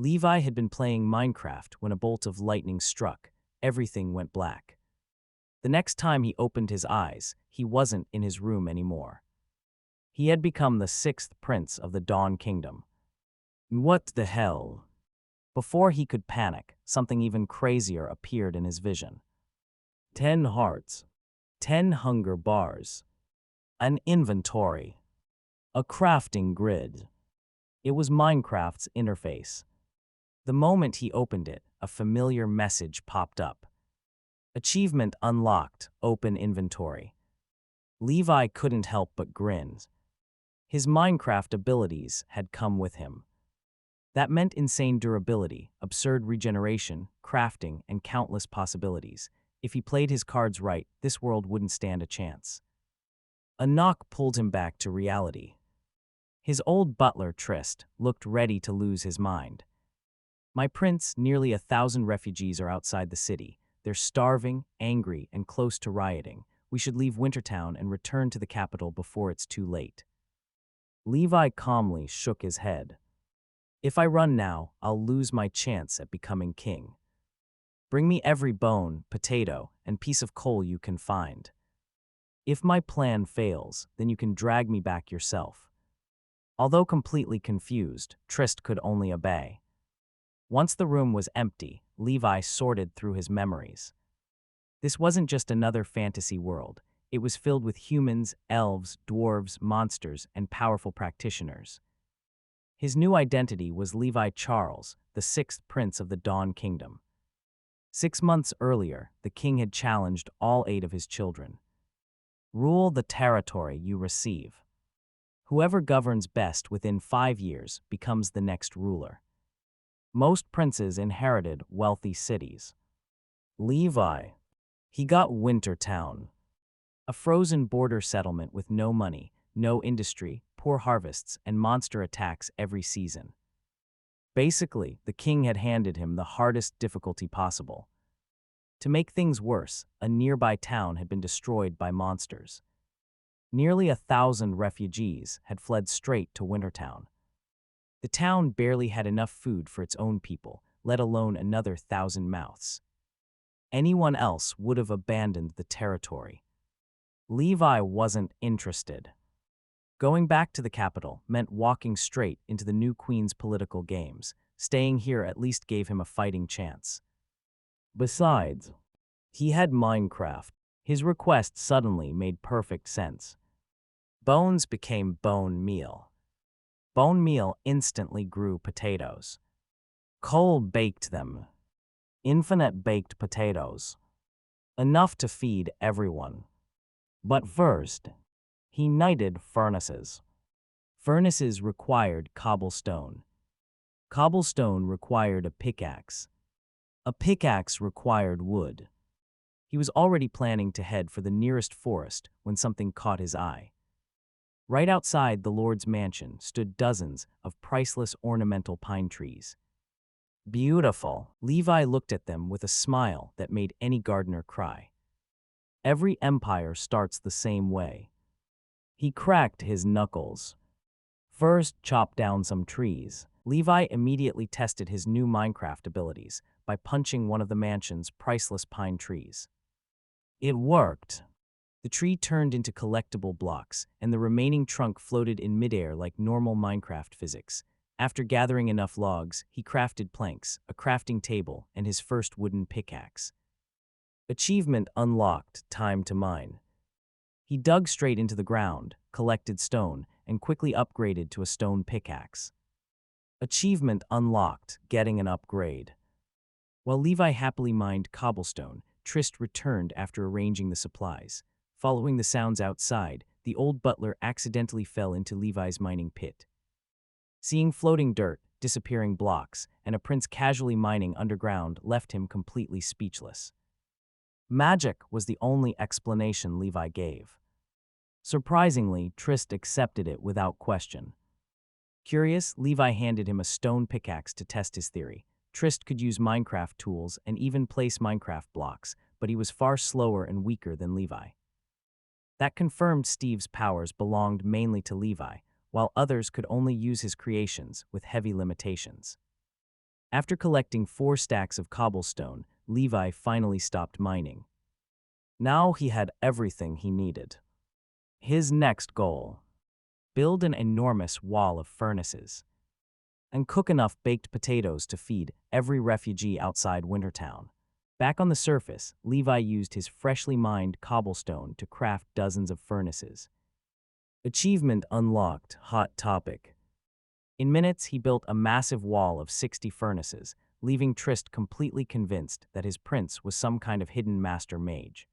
Levi had been playing Minecraft when a bolt of lightning struck. Everything went black. The next time he opened his eyes, he wasn't in his room anymore. He had become the sixth prince of the Dawn Kingdom. What the hell? Before he could panic, something even crazier appeared in his vision. 10 hearts, 10 hunger bars, an inventory, a crafting grid. It was Minecraft's interface. The moment he opened it, a familiar message popped up. Achievement unlocked, open inventory. Levi couldn't help but grin. His Minecraft abilities had come with him. That meant insane durability, absurd regeneration, crafting, and countless possibilities. If he played his cards right, this world wouldn't stand a chance. A knock pulled him back to reality. His old butler, Trist, looked ready to lose his mind. "My prince, nearly 1,000 refugees are outside the city. They're starving, angry, and close to rioting. We should leave Wintertown and return to the capital before it's too late." Levi calmly shook his head. "If I run now, I'll lose my chance at becoming king. Bring me every bone, potato, and piece of coal you can find. If my plan fails, then you can drag me back yourself." Although completely confused, Trist could only obey. Once the room was empty, Levi sorted through his memories. This wasn't just another fantasy world. It was filled with humans, elves, dwarves, monsters, and powerful practitioners. His new identity was Levi Charles, the sixth prince of the Dawn Kingdom. 6 months earlier, the king had challenged all 8 of his children. "Rule the territory you receive. Whoever governs best within 5 years becomes the next ruler." Most princes inherited wealthy cities. Levi, he got Wintertown, a frozen border settlement with no money, no industry, poor harvests, and monster attacks every season. Basically, the king had handed him the hardest difficulty possible. To make things worse, a nearby town had been destroyed by monsters. Nearly 1,000 refugees had fled straight to Wintertown. The town barely had enough food for its own people, let alone another 1,000 mouths. Anyone else would have abandoned the territory. Levi wasn't interested. Going back to the capital meant walking straight into the new queen's political games. Staying here at least gave him a fighting chance. Besides, he had Minecraft. His request suddenly made perfect sense. Bones became bone meal. Bone meal instantly grew potatoes. Coal baked them. Infinite baked potatoes. Enough to feed everyone. But first, he knighted furnaces. Furnaces required cobblestone. Cobblestone required a pickaxe. A pickaxe required wood. He was already planning to head for the nearest forest when something caught his eye. Right outside the Lord's mansion stood dozens of priceless ornamental pine trees. Beautiful. Levi looked at them with a smile that made any gardener cry. Every empire starts the same way. He cracked his knuckles. First, chop down some trees. Levi immediately tested his new Minecraft abilities by punching one of the mansion's priceless pine trees. It worked. The tree turned into collectible blocks, and the remaining trunk floated in midair like normal Minecraft physics. After gathering enough logs, he crafted planks, a crafting table, and his first wooden pickaxe. Achievement unlocked, time to mine. He dug straight into the ground, collected stone, and quickly upgraded to a stone pickaxe. Achievement unlocked, getting an upgrade. While Levi happily mined cobblestone, Trist returned after arranging the supplies. Following the sounds outside, the old butler accidentally fell into Levi's mining pit. Seeing floating dirt, disappearing blocks, and a prince casually mining underground left him completely speechless. Magic was the only explanation Levi gave. Surprisingly, Trist accepted it without question. Curious, Levi handed him a stone pickaxe to test his theory. Trist could use Minecraft tools and even place Minecraft blocks, but he was far slower and weaker than Levi. That confirmed Steve's powers belonged mainly to Levi, while others could only use his creations with heavy limitations. After collecting 4 stacks of cobblestone, Levi finally stopped mining. Now he had everything he needed. His next goal: build an enormous wall of furnaces and cook enough baked potatoes to feed every refugee outside Wintertown. Back on the surface, Levi used his freshly mined cobblestone to craft dozens of furnaces. Achievement unlocked, hot topic. In minutes, he built a massive wall of 60 furnaces, leaving Trist completely convinced that his prince was some kind of hidden master mage.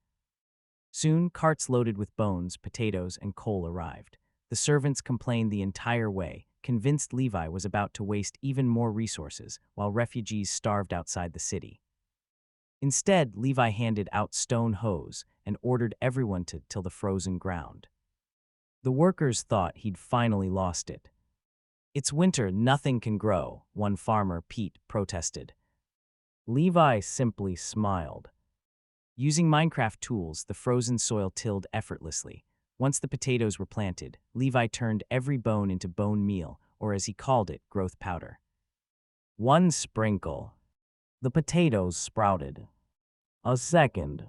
Soon, carts loaded with bones, potatoes, and coal arrived. The servants complained the entire way, convinced Levi was about to waste even more resources while refugees starved outside the city. Instead, Levi handed out stone hoes and ordered everyone to till the frozen ground. The workers thought he'd finally lost it. "It's winter, nothing can grow," one farmer, Pete, protested. Levi simply smiled. Using Minecraft tools, the frozen soil tilled effortlessly. Once the potatoes were planted, Levi turned every bone into bone meal, or as he called it, growth powder. One sprinkle. The potatoes sprouted. A second.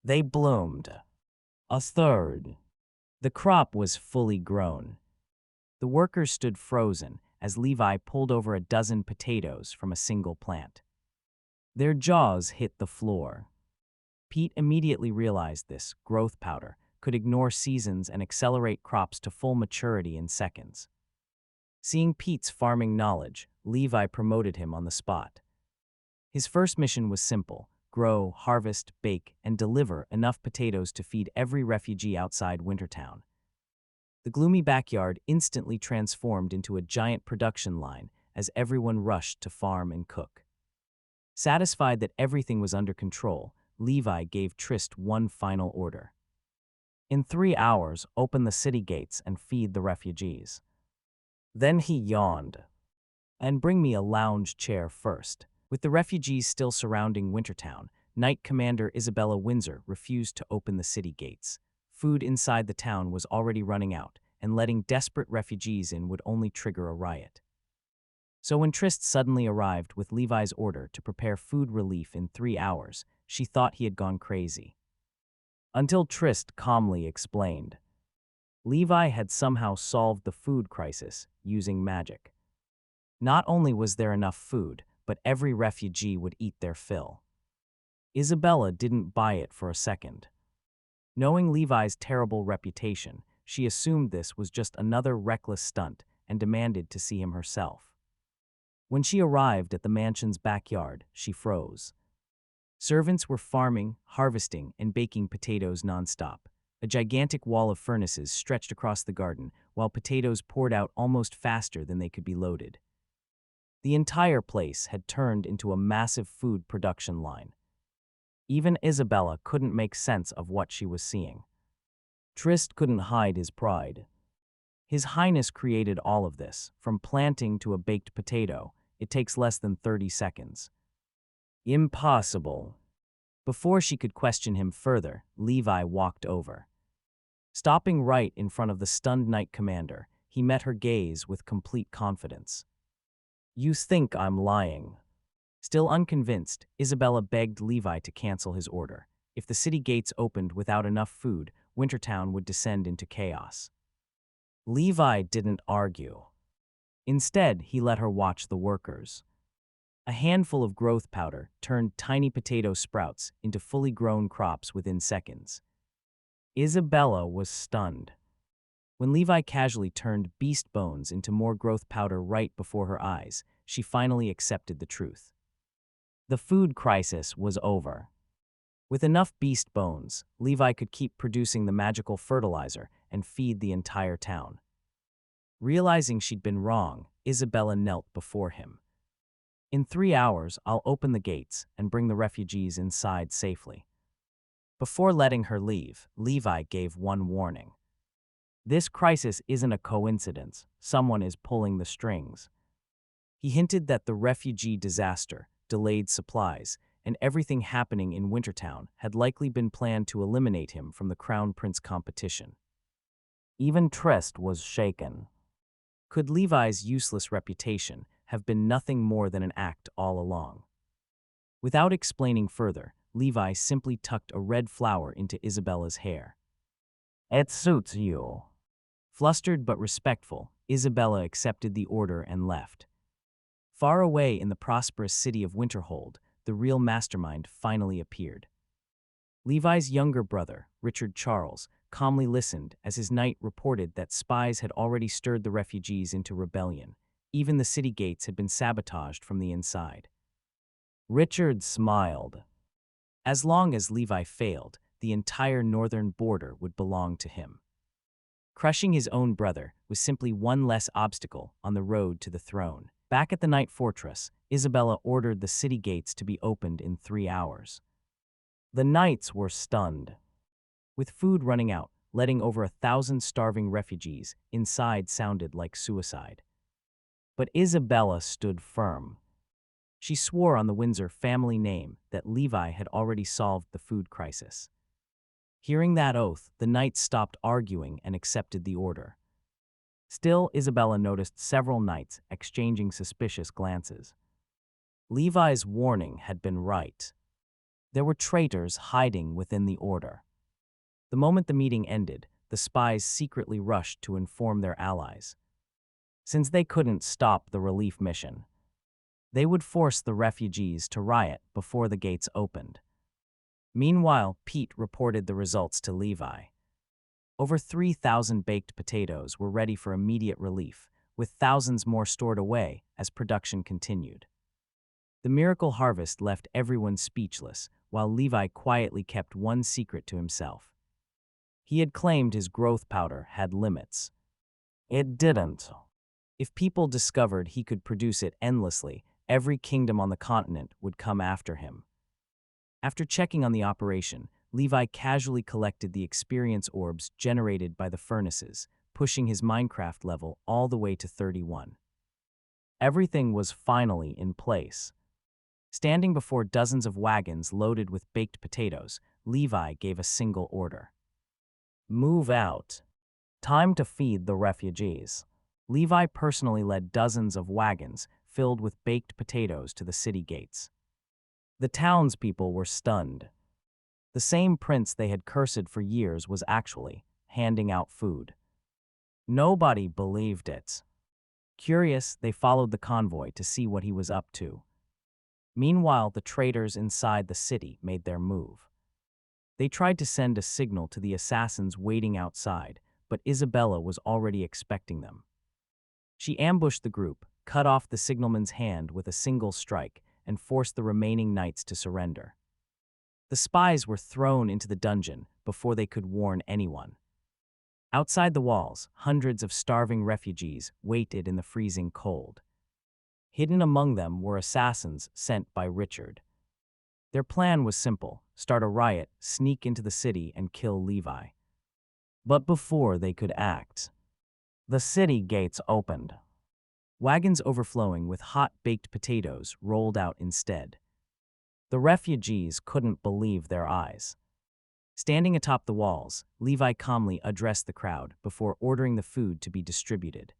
They bloomed. A third. The crop was fully grown. The workers stood frozen as Levi pulled over a dozen potatoes from a single plant. Their jaws hit the floor. Pete immediately realized this growth powder could ignore seasons and accelerate crops to full maturity in seconds. Seeing Pete's farming knowledge, Levi promoted him on the spot. His first mission was simple: grow, harvest, bake, and deliver enough potatoes to feed every refugee outside Wintertown. The gloomy backyard instantly transformed into a giant production line as everyone rushed to farm and cook. Satisfied that everything was under control, Levi gave Trist one final order. "In 3 hours, open the city gates and feed the refugees." Then he yawned. "And bring me a lounge chair first." With the refugees still surrounding Wintertown, Knight Commander Isabella Windsor refused to open the city gates. Food inside the town was already running out, and letting desperate refugees in would only trigger a riot. So when Trist suddenly arrived with Levi's order to prepare food relief in 3 hours, she thought he had gone crazy. Until Trist calmly explained. Levi had somehow solved the food crisis using magic. Not only was there enough food, but every refugee would eat their fill. Isabella didn't buy it for a second. Knowing Levi's terrible reputation, she assumed this was just another reckless stunt and demanded to see him herself. When she arrived at the mansion's backyard, she froze. Servants were farming, harvesting, and baking potatoes nonstop. A gigantic wall of furnaces stretched across the garden, while potatoes poured out almost faster than they could be loaded. The entire place had turned into a massive food production line. Even Isabella couldn't make sense of what she was seeing. Trist couldn't hide his pride. His Highness created all of this, from planting to a baked potato. It takes less than 30 seconds. Impossible. Before she could question him further, Levi walked over. Stopping right in front of the stunned Knight Commander, he met her gaze with complete confidence. "You think I'm lying." Still unconvinced, Isabella begged Levi to cancel his order. If the city gates opened without enough food, Wintertown would descend into chaos. Levi didn't argue. Instead, he let her watch the workers. A handful of growth powder turned tiny potato sprouts into fully grown crops within seconds. Isabella was stunned. When Levi casually turned beast bones into more growth powder right before her eyes, she finally accepted the truth. The food crisis was over. With enough beast bones, Levi could keep producing the magical fertilizer and feed the entire town. Realizing she'd been wrong, Isabella knelt before him. "In 3 hours, I'll open the gates and bring the refugees inside safely." Before letting her leave, Levi gave one warning. "This crisis isn't a coincidence. Someone is pulling the strings." He hinted that the refugee disaster, delayed supplies, and everything happening in Wintertown had likely been planned to eliminate him from the Crown Prince competition. Even Trist was shaken. Could Levi's useless reputation have been nothing more than an act all along. Without explaining further, Levi simply tucked a red flower into Isabella's hair. It suits you. Flustered but respectful, Isabella accepted the order and left. Far away in the prosperous city of Winterhold, the real mastermind finally appeared. Levi's younger brother, Richard Charles, calmly listened as his knight reported that spies had already stirred the refugees into rebellion. Even the city gates had been sabotaged from the inside. Richard smiled. As long as Levi failed, the entire northern border would belong to him. Crushing his own brother was simply one less obstacle on the road to the throne. Back at the Night Fortress, Isabella ordered the city gates to be opened in 3 hours. The knights were stunned. With food running out, letting over 1,000 starving refugees inside sounded like suicide. But Isabella stood firm. She swore on the Windsor family name that Levi had already solved the food crisis. Hearing that oath, the knights stopped arguing and accepted the order. Still, Isabella noticed several knights exchanging suspicious glances. Levi's warning had been right. There were traitors hiding within the order. The moment the meeting ended, the spies secretly rushed to inform their allies. Since they couldn't stop the relief mission, they would force the refugees to riot before the gates opened. Meanwhile, Pete reported the results to Levi. Over 3,000 baked potatoes were ready for immediate relief, with thousands more stored away as production continued. The miracle harvest left everyone speechless, while Levi quietly kept one secret to himself. He had claimed his growth powder had limits. It didn't. If people discovered he could produce it endlessly, every kingdom on the continent would come after him. After checking on the operation, Levi casually collected the experience orbs generated by the furnaces, pushing his Minecraft level all the way to 31. Everything was finally in place. Standing before dozens of wagons loaded with baked potatoes, Levi gave a single order. Move out. Time to feed the refugees. Levi personally led dozens of wagons filled with baked potatoes to the city gates. The townspeople were stunned. The same prince they had cursed for years was actually handing out food. Nobody believed it. Curious, they followed the convoy to see what he was up to. Meanwhile, the traitors inside the city made their move. They tried to send a signal to the assassins waiting outside, but Isabella was already expecting them. She ambushed the group, cut off the signalman's hand with a single strike, and forced the remaining knights to surrender. The spies were thrown into the dungeon before they could warn anyone. Outside the walls, hundreds of starving refugees waited in the freezing cold. Hidden among them were assassins sent by Richard. Their plan was simple: start a riot, sneak into the city, and kill Levi. But before they could act, the city gates opened. Wagons overflowing with hot baked potatoes rolled out instead. The refugees couldn't believe their eyes. Standing atop the walls, Levi calmly addressed the crowd before ordering the food to be distributed.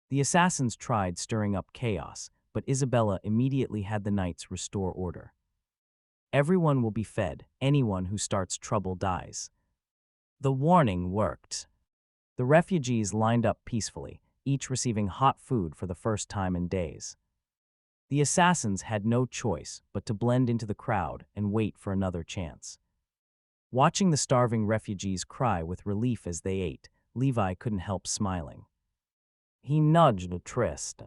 The assassins tried stirring up chaos, but Isabella immediately had the knights restore order. Everyone will be fed. Anyone who starts trouble dies. The warning worked. The refugees lined up peacefully, each receiving hot food for the first time in days. The assassins had no choice but to blend into the crowd and wait for another chance. Watching the starving refugees cry with relief as they ate, Levi couldn't help smiling. He nudged Trist.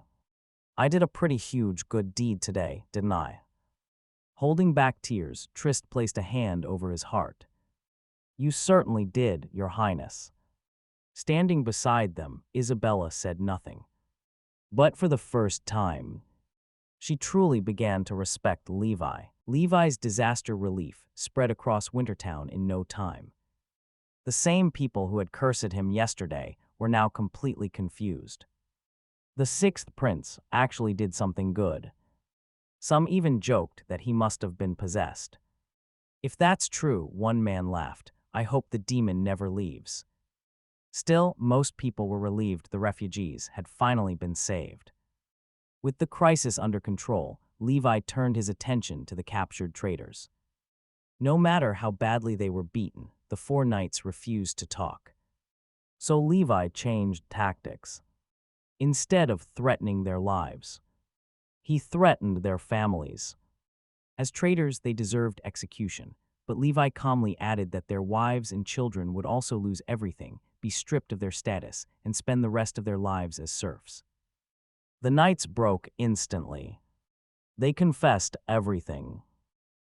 I did a pretty huge good deed today, didn't I? Holding back tears, Trist placed a hand over his heart. You certainly did, Your Highness. Standing beside them, Isabella said nothing. But for the first time, she truly began to respect Levi. Levi's disaster relief spread across Wintertown in no time. The same people who had cursed him yesterday were now completely confused. The sixth prince actually did something good. Some even joked that he must have been possessed. If that's true, one man laughed, I hope the demon never leaves. Still, most people were relieved the refugees had finally been saved. With the crisis under control, Levi turned his attention to the captured traitors. No matter how badly they were beaten, the four knights refused to talk. So Levi changed tactics. Instead of threatening their lives, he threatened their families. As traitors, they deserved execution, but Levi calmly added that their wives and children would also lose everything, be stripped of their status, and spend the rest of their lives as serfs. The knights broke instantly. They confessed everything.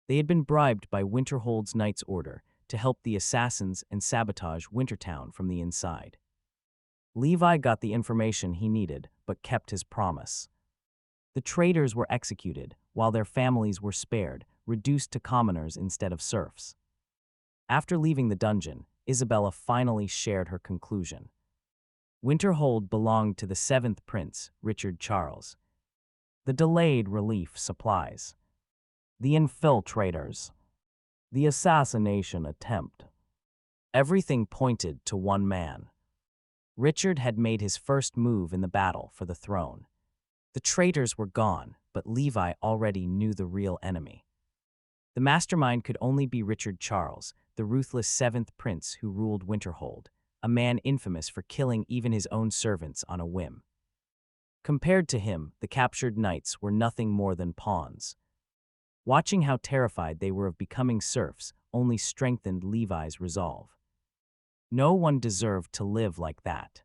They had been bribed by Winterhold's Knight's order to help the assassins and sabotage Wintertown from the inside. Levi got the information he needed, but kept his promise. The traitors were executed, while their families were spared, reduced to commoners instead of serfs. After leaving the dungeon, Isabella finally shared her conclusion. Winterhold belonged to the seventh prince, Richard Charles. The delayed relief supplies. The infiltrators. The assassination attempt. Everything pointed to one man. Richard had made his first move in the battle for the throne. The traitors were gone, but Levi already knew the real enemy. The mastermind could only be Richard Charles, the ruthless seventh prince who ruled Winterhold, a man infamous for killing even his own servants on a whim. Compared to him, the captured knights were nothing more than pawns. Watching how terrified they were of becoming serfs only strengthened Levi's resolve. No one deserved to live like that.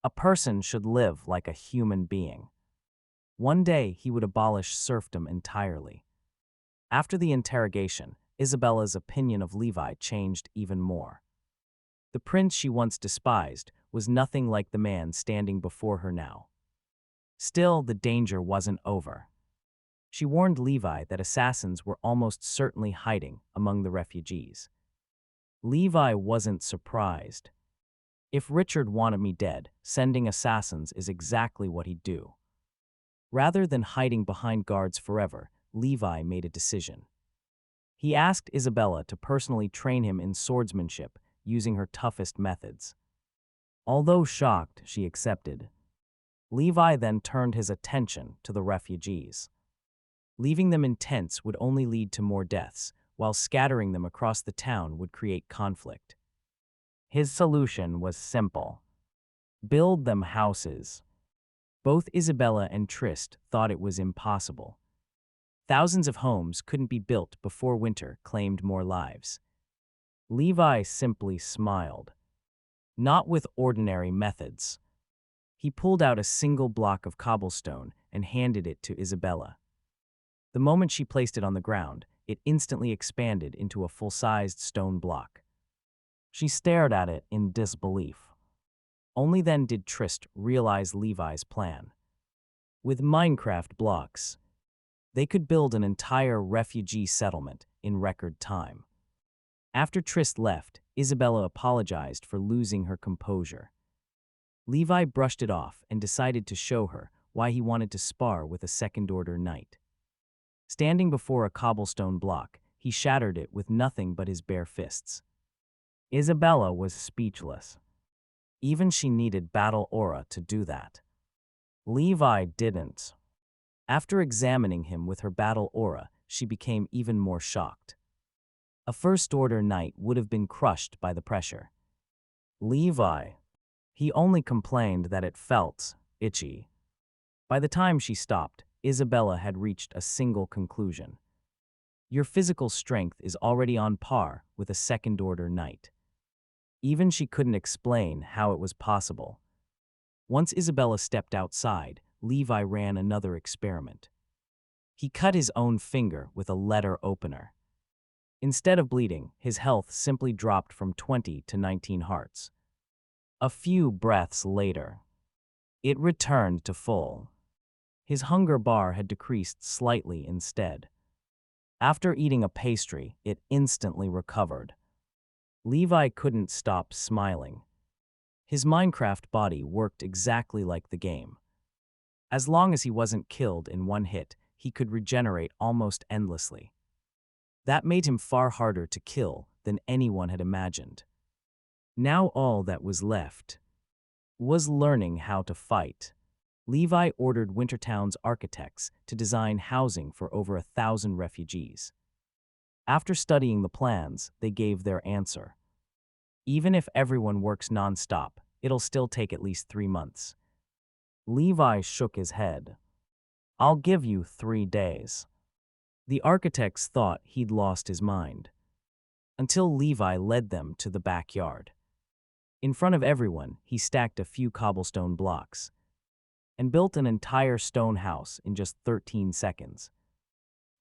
A person should live like a human being. One day he would abolish serfdom entirely. After the interrogation, Isabella's opinion of Levi changed even more. The prince she once despised was nothing like the man standing before her now. Still, the danger wasn't over. She warned Levi that assassins were almost certainly hiding among the refugees. Levi wasn't surprised. If Richard wanted me dead, sending assassins is exactly what he'd do. Rather than hiding behind guards forever, Levi made a decision. He asked Isabella to personally train him in swordsmanship using her toughest methods. Although shocked, she accepted. Levi then turned his attention to the refugees. Leaving them in tents would only lead to more deaths, while scattering them across the town would create conflict. His solution was simple. Build them houses. Both Isabella and Trist thought it was impossible. Thousands of homes couldn't be built before winter claimed more lives. Levi simply smiled. Not with ordinary methods. He pulled out a single block of cobblestone and handed it to Isabella. The moment she placed it on the ground, it instantly expanded into a full-sized stone block. She stared at it in disbelief. Only then did Trist realize Levi's plan. With Minecraft blocks, they could build an entire refugee settlement in record time. After Trist left, Isabella apologized for losing her composure. Levi brushed it off and decided to show her why he wanted to spar with a second-order knight. Standing before a cobblestone block, he shattered it with nothing but his bare fists. Isabella was speechless. Even she needed battle aura to do that. Levi didn't. After examining him with her battle aura, she became even more shocked. A first-order knight would have been crushed by the pressure. Levi. He only complained that it felt itchy. By the time she stopped, Isabella had reached a single conclusion. Your physical strength is already on par with a second-order knight. Even she couldn't explain how it was possible. Once Isabella stepped outside, Levi ran another experiment. He cut his own finger with a letter opener. Instead of bleeding, his health simply dropped from 20 to 19 hearts. A few breaths later, it returned to full. His hunger bar had decreased slightly instead. After eating a pastry, it instantly recovered. Levi couldn't stop smiling. His Minecraft body worked exactly like the game. As long as he wasn't killed in one hit, he could regenerate almost endlessly. That made him far harder to kill than anyone had imagined. Now all that was left was learning how to fight. Levi ordered Wintertown's architects to design housing for over 1,000 refugees. After studying the plans, they gave their answer. Even if everyone works non-stop, it'll still take at least 3 months. Levi shook his head. I'll give you 3 days. The architects thought he'd lost his mind. Until Levi led them to the backyard. In front of everyone, he stacked a few cobblestone blocks and built an entire stone house in just 13 seconds.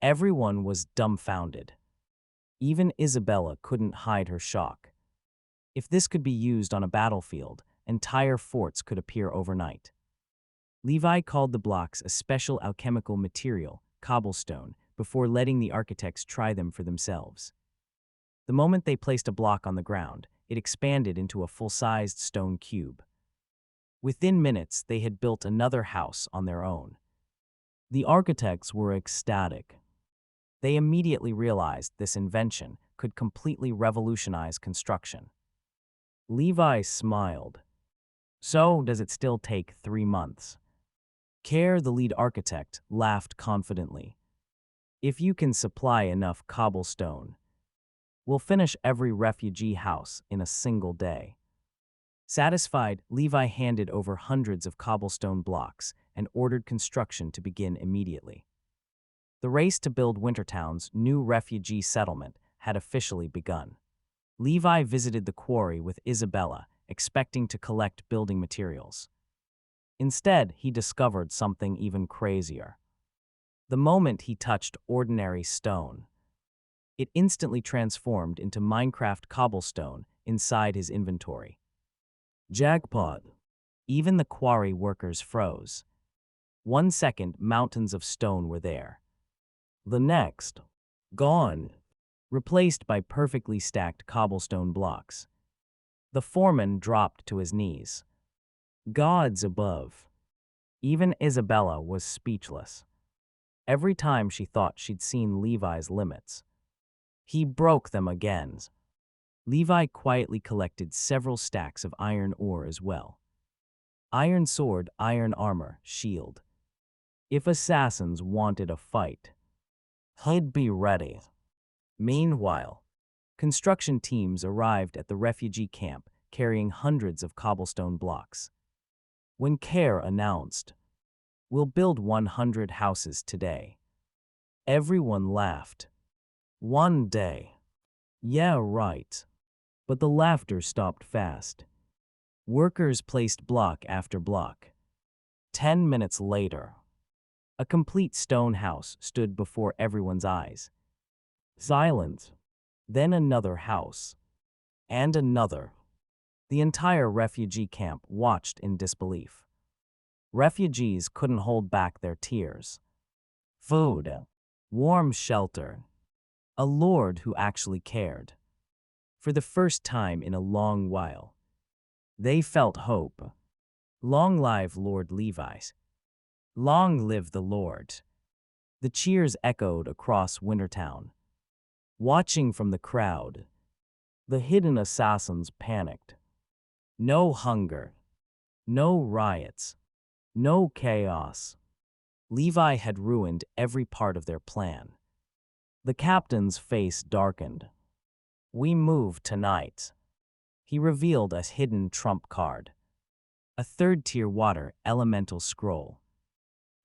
Everyone was dumbfounded. Even Isabella couldn't hide her shock. If this could be used on a battlefield, entire forts could appear overnight. Levi called the blocks a special alchemical material, cobblestone, before letting the architects try them for themselves. The moment they placed a block on the ground, it expanded into a full-sized stone cube. Within minutes, they had built another house on their own. The architects were ecstatic. They immediately realized this invention could completely revolutionize construction. Levi smiled. So, does it still take 3 months? Kerr, the lead architect, laughed confidently. If you can supply enough cobblestone, we'll finish every refugee house in a single day. Satisfied, Levi handed over hundreds of cobblestone blocks and ordered construction to begin immediately. The race to build Wintertown's new refugee settlement had officially begun. Levi visited the quarry with Isabella, expecting to collect building materials. Instead, he discovered something even crazier. The moment he touched ordinary stone, it instantly transformed into Minecraft cobblestone inside his inventory. Jackpot! Even the quarry workers froze. 1 second, mountains of stone were there. The next, gone, replaced by perfectly stacked cobblestone blocks. The foreman dropped to his knees. Gods above. Even Isabella was speechless. Every time she thought she'd seen Levi's limits, he broke them again. Levi quietly collected several stacks of iron ore as well. Iron sword, iron armor, shield. If assassins wanted a fight, he'd be ready. Meanwhile, construction teams arrived at the refugee camp carrying hundreds of cobblestone blocks. When Kerr announced, "We'll build 100 houses today," everyone laughed. 1 day. Yeah, right. But the laughter stopped fast. Workers placed block after block. 10 minutes later, a complete stone house stood before everyone's eyes. Silent. Then another house. And another. The entire refugee camp watched in disbelief. Refugees couldn't hold back their tears. Food. Warm shelter. A lord who actually cared. For the first time in a long while, they felt hope. Long live Lord Levi. Long live the Lord. The cheers echoed across Wintertown. Watching from the crowd, the hidden assassins panicked. No hunger. No riots. No chaos. Levi had ruined every part of their plan. The captain's face darkened. We move tonight. He revealed a hidden trump card. A third-tier water elemental scroll.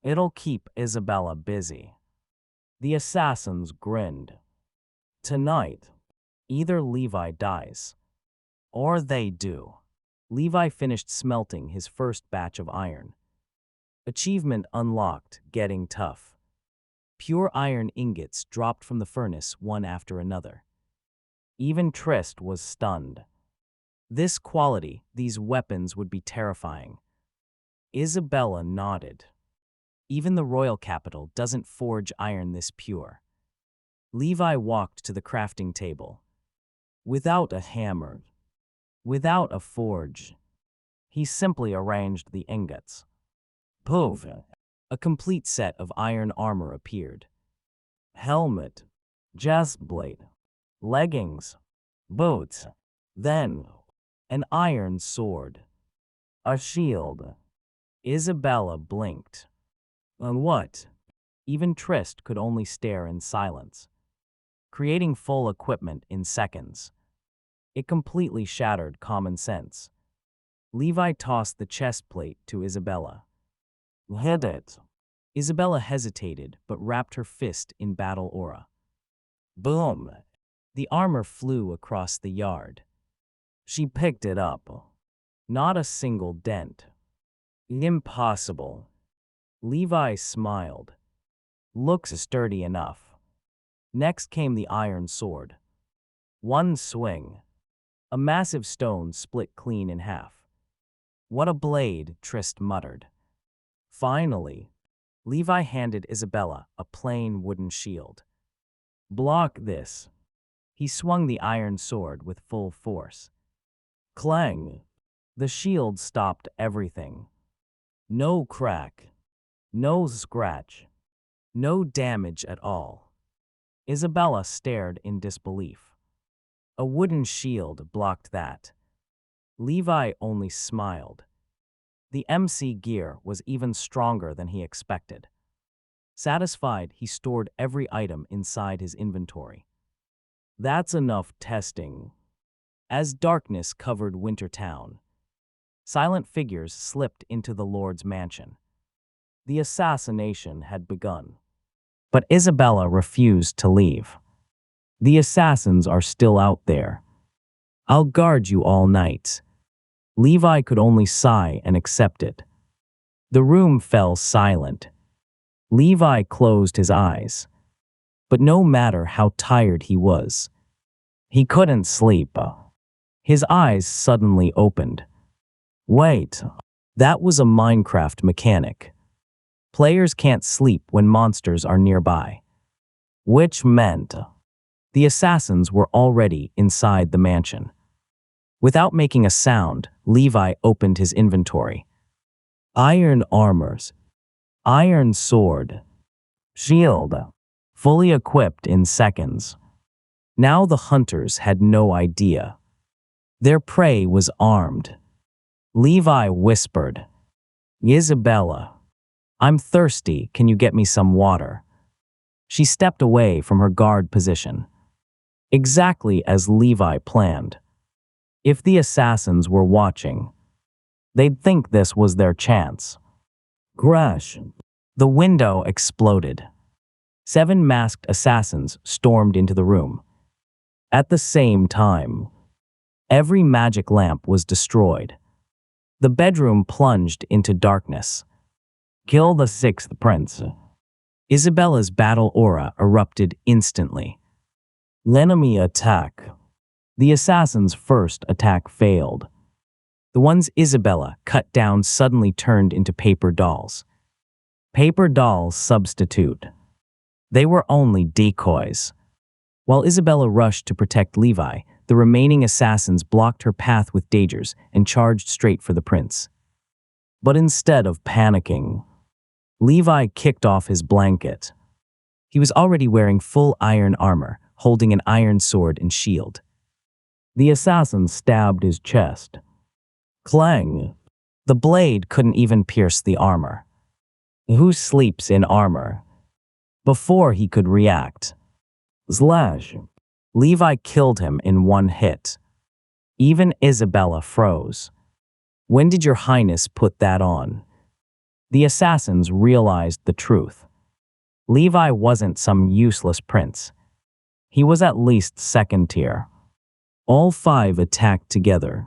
It'll keep Isabella busy. The assassins grinned. Tonight, either Levi dies, or they do. Levi finished smelting his first batch of iron. Achievement unlocked, getting tough. Pure iron ingots dropped from the furnace one after another. Even Trist was stunned. This quality, these weapons would be terrifying. Isabella nodded. Even the royal capital doesn't forge iron this pure. Levi walked to the crafting table. Without a hammer, without a forge, he simply arranged the ingots. Poof! A complete set of iron armor appeared. Helmet, chestplate, leggings, boots, then an iron sword, a shield. Isabella blinked. On what? Even Trist could only stare in silence, creating full equipment in seconds. It completely shattered common sense. Levi tossed the chest plate to Isabella. Hit it. Isabella hesitated but wrapped her fist in battle aura. Boom! The armor flew across the yard. She picked it up. Not a single dent. Impossible. Levi smiled. Looks sturdy enough. Next came the iron sword. One swing. A massive stone split clean in half. What a blade, Trist muttered. Finally, Levi handed Isabella a plain wooden shield. Block this. He swung the iron sword with full force. Clang! The shield stopped everything. No crack. No scratch. No damage at all. Isabella stared in disbelief. A wooden shield blocked that. Levi only smiled. The MC gear was even stronger than he expected. Satisfied, he stored every item inside his inventory. That's enough testing. As darkness covered Wintertown, silent figures slipped into the Lord's mansion. The assassination had begun. But Isabella refused to leave. The assassins are still out there. I'll guard you all night. Levi could only sigh and accept it. The room fell silent. Levi closed his eyes. But no matter how tired he was, he couldn't sleep. His eyes suddenly opened. Wait, that was a Minecraft mechanic. Players can't sleep when monsters are nearby. Which meant the assassins were already inside the mansion. Without making a sound, Levi opened his inventory. Iron armors, iron sword, shield, fully equipped in seconds. Now the hunters had no idea. Their prey was armed. Levi whispered, Isabella, I'm thirsty, can you get me some water? She stepped away from her guard position. Exactly as Levi planned. If the assassins were watching, they'd think this was their chance. Crash! The window exploded. 7 masked assassins stormed into the room. At the same time, every magic lamp was destroyed. The bedroom plunged into darkness. Kill the 6th prince. Isabella's battle aura erupted instantly. L'enemy attack. The assassin's first attack failed. The ones Isabella cut down suddenly turned into paper dolls. Paper dolls substitute. They were only decoys. While Isabella rushed to protect Levi, the remaining assassins blocked her path with dagers and charged straight for the prince. But instead of panicking, Levi kicked off his blanket. He was already wearing full iron armor, holding an iron sword and shield. The assassin stabbed his chest. Clang! The blade couldn't even pierce the armor. Who sleeps in armor? Before he could react, slash! Levi killed him in one hit. Even Isabella froze. When did your highness put that on? The assassins realized the truth. Levi wasn't some useless prince. He was at least 2nd tier. All 5 attacked together.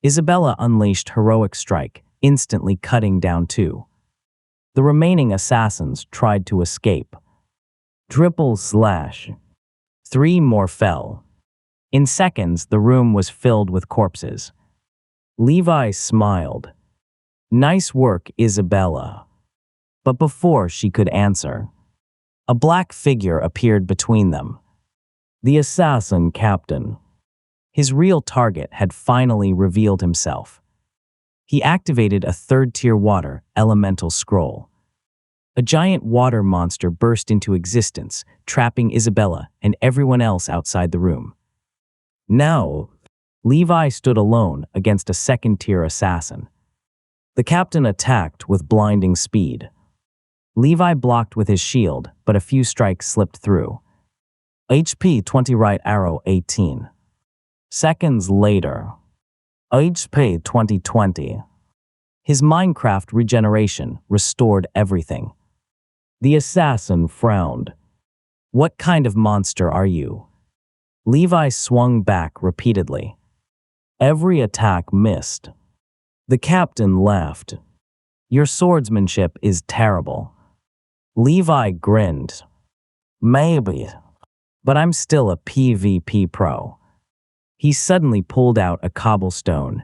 Isabella unleashed heroic strike, instantly cutting down 2. The remaining assassins tried to escape. Triple slash. 3 more fell. In seconds, the room was filled with corpses. Levi smiled. Nice work, Isabella. But before she could answer, a black figure appeared between them. The assassin captain. His real target had finally revealed himself. He activated a 3rd-tier water elemental scroll. A giant water monster burst into existence, trapping Isabella and everyone else outside the room. Now, Levi stood alone against a 2nd-tier assassin. The captain attacked with blinding speed. Levi blocked with his shield, but a few strikes slipped through. HP 20 right arrow 18. Seconds later. HP 2020. His Minecraft regeneration restored everything. The assassin frowned. What kind of monster are you? Levi swung back repeatedly. Every attack missed. The captain laughed. Your swordsmanship is terrible. Levi grinned. Maybe, but I'm still a PvP pro. He suddenly pulled out a cobblestone.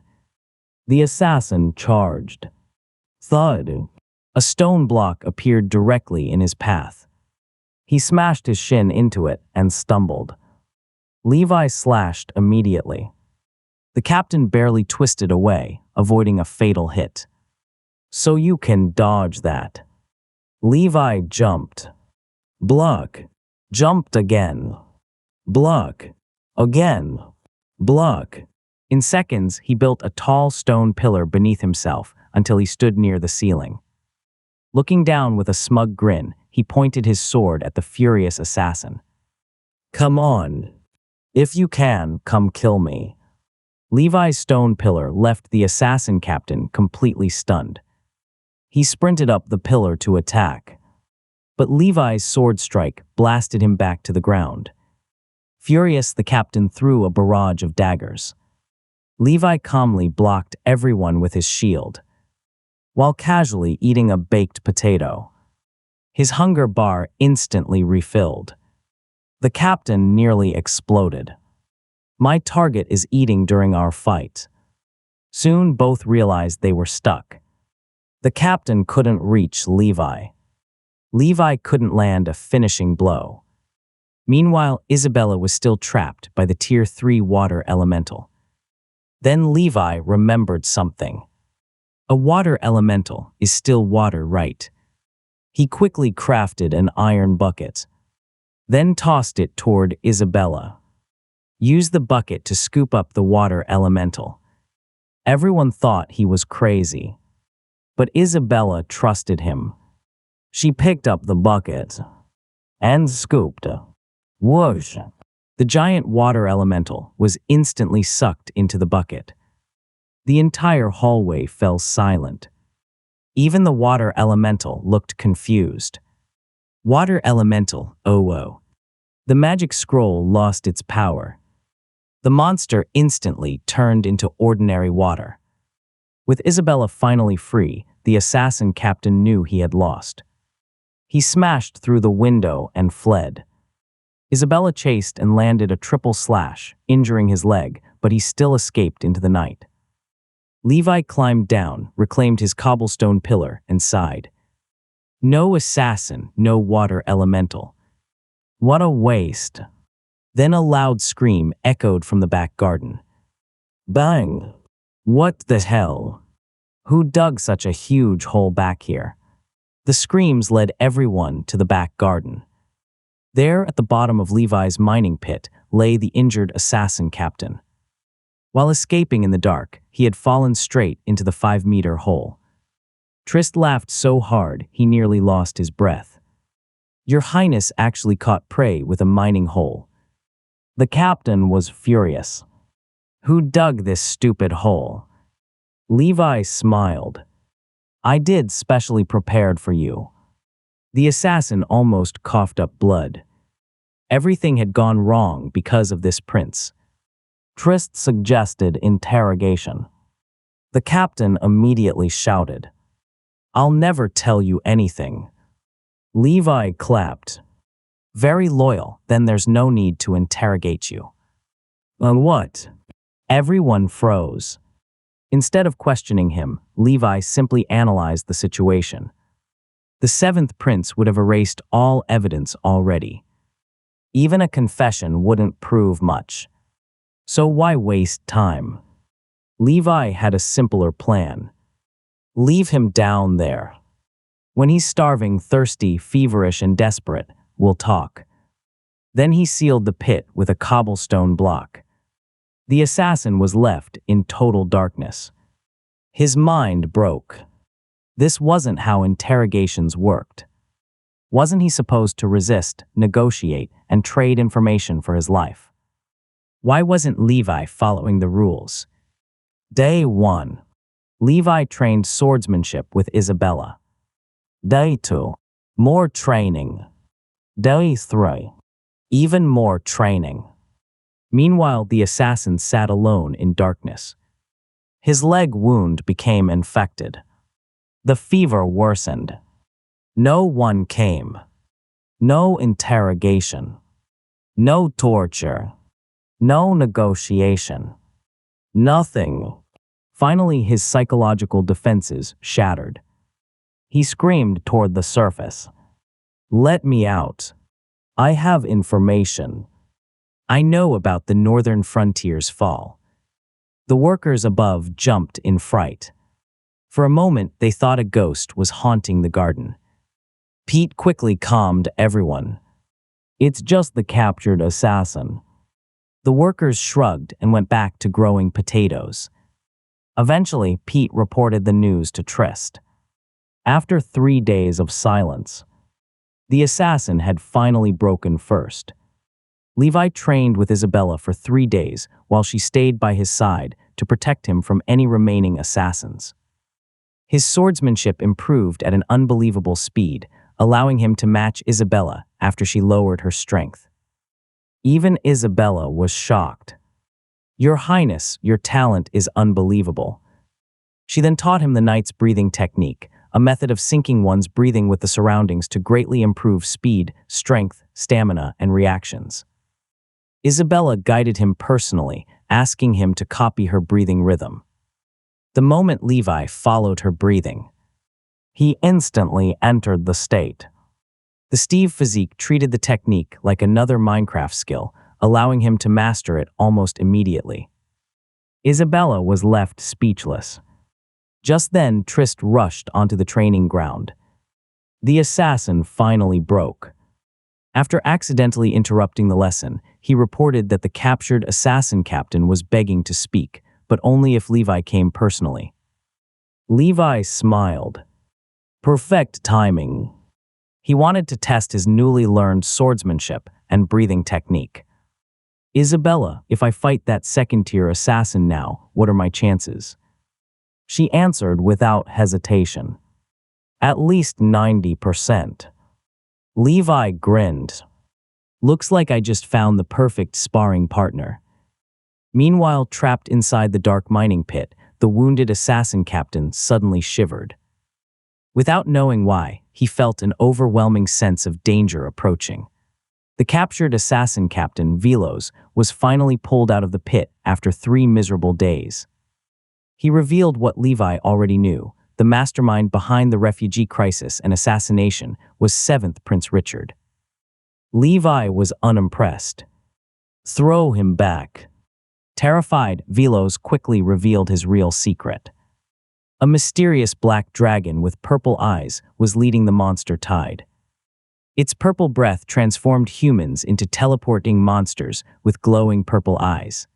The assassin charged. Thud. A stone block appeared directly in his path. He smashed his shin into it and stumbled. Levi slashed immediately. The captain barely twisted away, avoiding a fatal hit. So you can dodge that. Levi jumped. Block. Jumped again. Block. Again. Block. In seconds, he built a tall stone pillar beneath himself until he stood near the ceiling. Looking down with a smug grin, he pointed his sword at the furious assassin. Come on. If you can, come kill me. Levi's stone pillar left the assassin captain completely stunned. He sprinted up the pillar to attack. But Levi's sword strike blasted him back to the ground. Furious, the captain threw a barrage of daggers. Levi calmly blocked everyone with his shield, while casually eating a baked potato. His hunger bar instantly refilled. The captain nearly exploded. My target is eating during our fight. Soon both realized they were stuck. The captain couldn't reach Levi. Levi couldn't land a finishing blow. Meanwhile, Isabella was still trapped by the Tier 3 water elemental. Then Levi remembered something. A water elemental is still water, right? He quickly crafted an iron bucket, then tossed it toward Isabella. Use the bucket to scoop up the water elemental. Everyone thought he was crazy, but Isabella trusted him. She picked up the bucket and scooped. Whoosh! The giant water elemental was instantly sucked into the bucket. The entire hallway fell silent. Even the water elemental looked confused. Water elemental, oh. The magic scroll lost its power. The monster instantly turned into ordinary water. With Isabella finally free, the assassin captain knew he had lost. He smashed through the window and fled. Isabella chased and landed a triple slash, injuring his leg, but he still escaped into the night. Levi climbed down, reclaimed his cobblestone pillar, and sighed. No assassin, no water elemental. What a waste. Then a loud scream echoed from the back garden. Bang! What the hell? Who dug such a huge hole back here? The screams led everyone to the back garden. There, at the bottom of Levi's mining pit, lay the injured assassin captain. While escaping in the dark, he had fallen straight into the 5-meter hole. Trist laughed so hard he nearly lost his breath. Your Highness actually caught prey with a mining hole. The captain was furious. Who dug this stupid hole? Levi smiled. I did, specially prepared for you. The assassin almost coughed up blood. Everything had gone wrong because of this prince. Trist suggested interrogation. The captain immediately shouted, I'll never tell you anything. Levi clapped. Very loyal, then there's no need to interrogate you. On what? Everyone froze. Instead of questioning him, Levi simply analyzed the situation. The 7th prince would have erased all evidence already. Even a confession wouldn't prove much. So why waste time? Levi had a simpler plan. Leave him down there. When he's starving, thirsty, feverish, and desperate, we'll talk. Then he sealed the pit with a cobblestone block. The assassin was left in total darkness. His mind broke. This wasn't how interrogations worked. Wasn't he supposed to resist, negotiate, and trade information for his life? Why wasn't Levi following the rules? Day 1. Levi trained swordsmanship with Isabella. Day 2. More training. Day 3. Even more training. Meanwhile, the assassin sat alone in darkness. His leg wound became infected. The fever worsened. No one came. No interrogation. No torture. No negotiation. Nothing. Finally, his psychological defenses shattered. He screamed toward the surface. "Let me out. I have information. I know about the northern frontier's fall." The workers above jumped in fright. For a moment, they thought a ghost was haunting the garden. Pete quickly calmed everyone. "It's just the captured assassin." The workers shrugged and went back to growing potatoes. Eventually, Pete reported the news to Trist. After 3 days of silence, the assassin had finally broken first. Levi trained with Isabella for 3 days while she stayed by his side to protect him from any remaining assassins. His swordsmanship improved at an unbelievable speed, allowing him to match Isabella after she lowered her strength. Even Isabella was shocked. "Your Highness, your talent is unbelievable." She then taught him the knight's breathing technique, a method of syncing one's breathing with the surroundings to greatly improve speed, strength, stamina, and reactions. Isabella guided him personally, asking him to copy her breathing rhythm. The moment Levi followed her breathing, he instantly entered the state. The Steve physique treated the technique like another Minecraft skill, allowing him to master it almost immediately. Isabella was left speechless. Just then, Trist rushed onto the training ground. The assassin finally broke. After accidentally interrupting the lesson, he reported that the captured assassin captain was begging to speak, but only if Levi came personally. Levi smiled. Perfect timing. He wanted to test his newly learned swordsmanship and breathing technique. "Isabella, if I fight that second-tier assassin now, what are my chances?" She answered without hesitation. "At least 90%. Levi grinned. "Looks like I just found the perfect sparring partner." Meanwhile, trapped inside the dark mining pit, the wounded assassin captain suddenly shivered. Without knowing why, he felt an overwhelming sense of danger approaching. The captured assassin captain, Velos, was finally pulled out of the pit after 3 miserable days. He revealed what Levi already knew. The mastermind behind the refugee crisis and assassination was 7th Prince Richard. Levi was unimpressed. "Throw him back." Terrified, Velos quickly revealed his real secret. A mysterious black dragon with purple eyes was leading the monster tide. Its purple breath transformed humans into teleporting monsters with glowing purple eyes.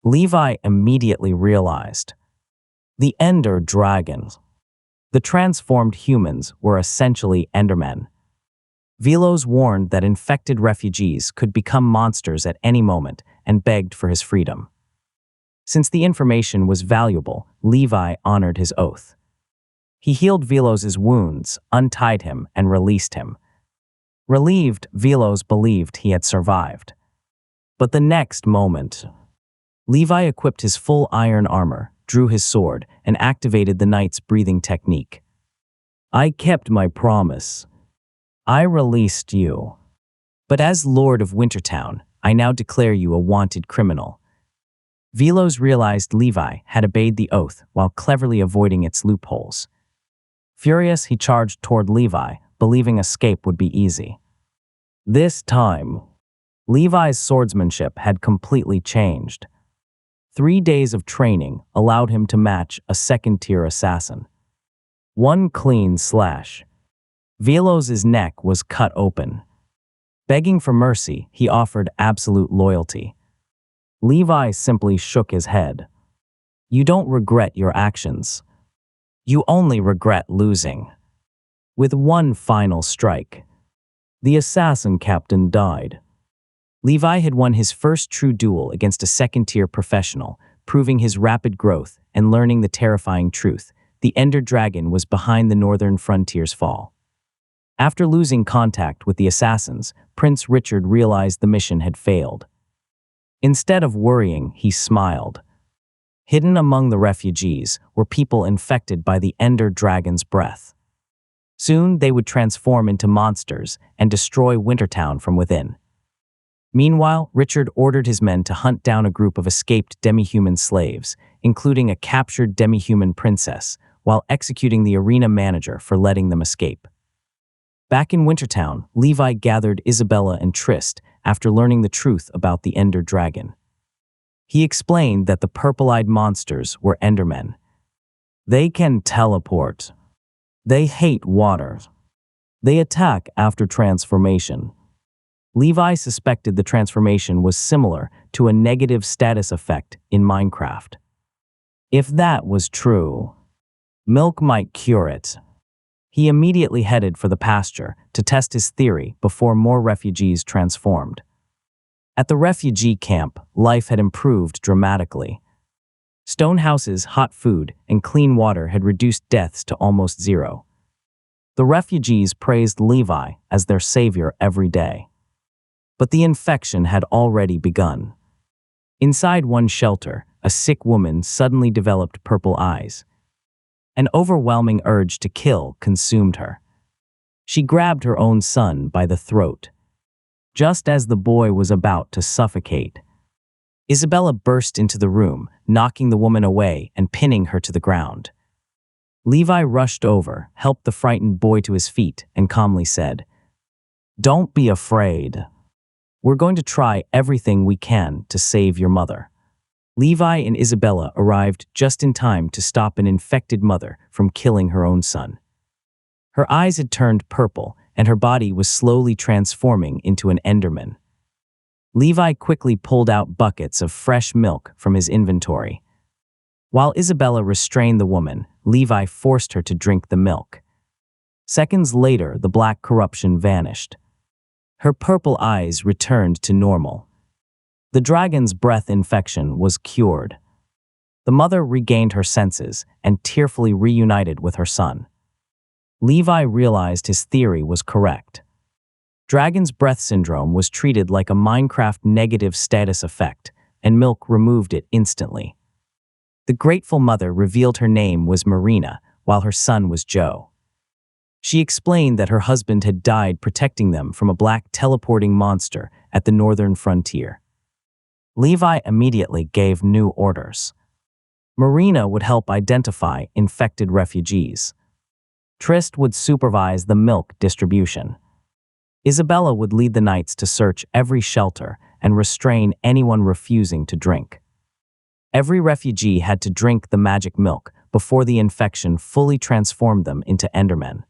Levi immediately realized. The Ender Dragons. The transformed humans were essentially Endermen. Velos warned that infected refugees could become monsters at any moment and begged for his freedom. Since the information was valuable, Levi honored his oath. He healed Velos' wounds, untied him, and released him. Relieved, Velos believed he had survived. But the next moment, Levi equipped his full iron armor, drew his sword, and activated the knight's breathing technique. "I kept my promise. I released you. But as Lord of Wintertown, I now declare you a wanted criminal." Velos realized Levi had obeyed the oath while cleverly avoiding its loopholes. Furious, he charged toward Levi, believing escape would be easy. This time, Levi's swordsmanship had completely changed. 3 days of training allowed him to match a second-tier assassin. One clean slash. Velos' neck was cut open. Begging for mercy, he offered absolute loyalty. Levi simply shook his head. You don't regret your actions. You only regret losing. With one final strike, the assassin captain died. Levi had won his first true duel against a second-tier professional, proving his rapid growth and learning the terrifying truth. The Ender Dragon was behind the northern frontier's fall. After losing contact with the assassins, Prince Richard realized the mission had failed. Instead of worrying, he smiled. Hidden among the refugees were people infected by the Ender Dragon's breath. Soon they would transform into monsters and destroy Wintertown from within. Meanwhile, Richard ordered his men to hunt down a group of escaped demi-human slaves, including a captured demi-human princess, while executing the arena manager for letting them escape. Back in Wintertown, Levi gathered Isabella and Trist after learning the truth about the Ender Dragon. He explained that the purple-eyed monsters were Endermen. They can teleport. They hate water. They attack after transformation. Levi suspected the transformation was similar to a negative status effect in Minecraft. If that was true, milk might cure it. He immediately headed for the pasture to test his theory before more refugees transformed. At the refugee camp, life had improved dramatically. Stone houses, hot food, and clean water had reduced deaths to almost zero. The refugees praised Levi as their savior every day. But the infection had already begun. Inside one shelter, a sick woman suddenly developed purple eyes. An overwhelming urge to kill consumed her. She grabbed her own son by the throat. Just as the boy was about to suffocate, Isabella burst into the room, knocking the woman away and pinning her to the ground. Levi rushed over, helped the frightened boy to his feet, and calmly said, "Don't be afraid. We're going to try everything we can to save your mother." Levi and Isabella arrived just in time to stop an infected mother from killing her own son. Her eyes had turned purple, and her body was slowly transforming into an Enderman. Levi quickly pulled out buckets of fresh milk from his inventory. While Isabella restrained the woman, Levi forced her to drink the milk. Seconds later, the black corruption vanished. Her purple eyes returned to normal. The dragon's breath infection was cured. The mother regained her senses and tearfully reunited with her son. Levi realized his theory was correct. Dragon's breath syndrome was treated like a Minecraft negative status effect, and milk removed it instantly. The grateful mother revealed her name was Marina, while her son was Joe. She explained that her husband had died protecting them from a black teleporting monster at the northern frontier. Levi immediately gave new orders. Marina would help identify infected refugees. Trist would supervise the milk distribution. Isabella would lead the knights to search every shelter and restrain anyone refusing to drink. Every refugee had to drink the magic milk before the infection fully transformed them into Endermen.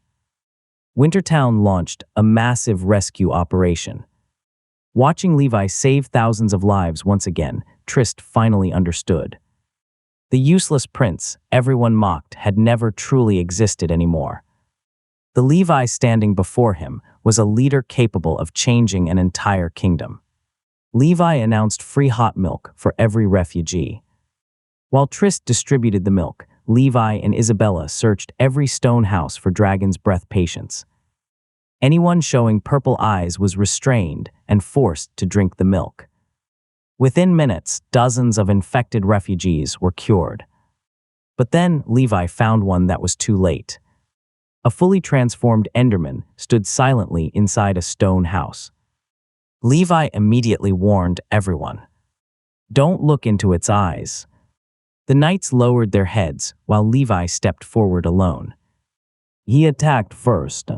Wintertown launched a massive rescue operation. Watching Levi save thousands of lives once again, Trist finally understood. The useless prince everyone mocked had never truly existed anymore. The Levi standing before him was a leader capable of changing an entire kingdom. Levi announced free hot milk for every refugee. While Trist distributed the milk, Levi and Isabella searched every stone house for dragon's breath patients. Anyone showing purple eyes was restrained and forced to drink the milk. Within minutes, dozens of infected refugees were cured. But then Levi found one that was too late. A fully transformed Enderman stood silently inside a stone house. Levi immediately warned everyone, "Don't look into its eyes." The knights lowered their heads while Levi stepped forward alone. He attacked first.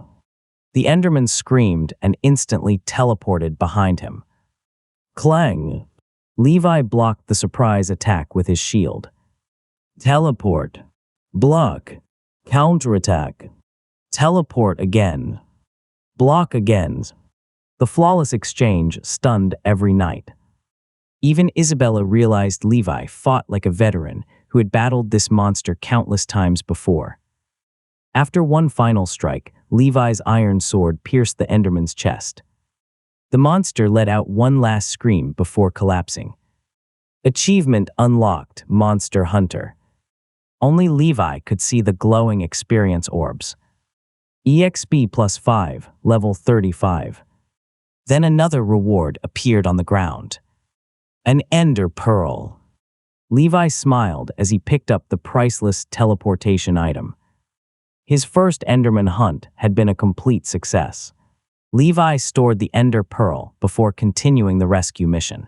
The Enderman screamed and instantly teleported behind him. Clang! Levi blocked the surprise attack with his shield. Teleport. Block. Counterattack. Teleport again. Block again. The flawless exchange stunned every knight. Even Isabella realized Levi fought like a veteran who had battled this monster countless times before. After one final strike, Levi's iron sword pierced the Enderman's chest. The monster let out one last scream before collapsing. Achievement unlocked, Monster Hunter. Only Levi could see the glowing experience orbs. EXP +5, level 35. Then another reward appeared on the ground. An Ender Pearl. Levi smiled as he picked up the priceless teleportation item. His first Enderman hunt had been a complete success. Levi stored the Ender Pearl before continuing the rescue mission.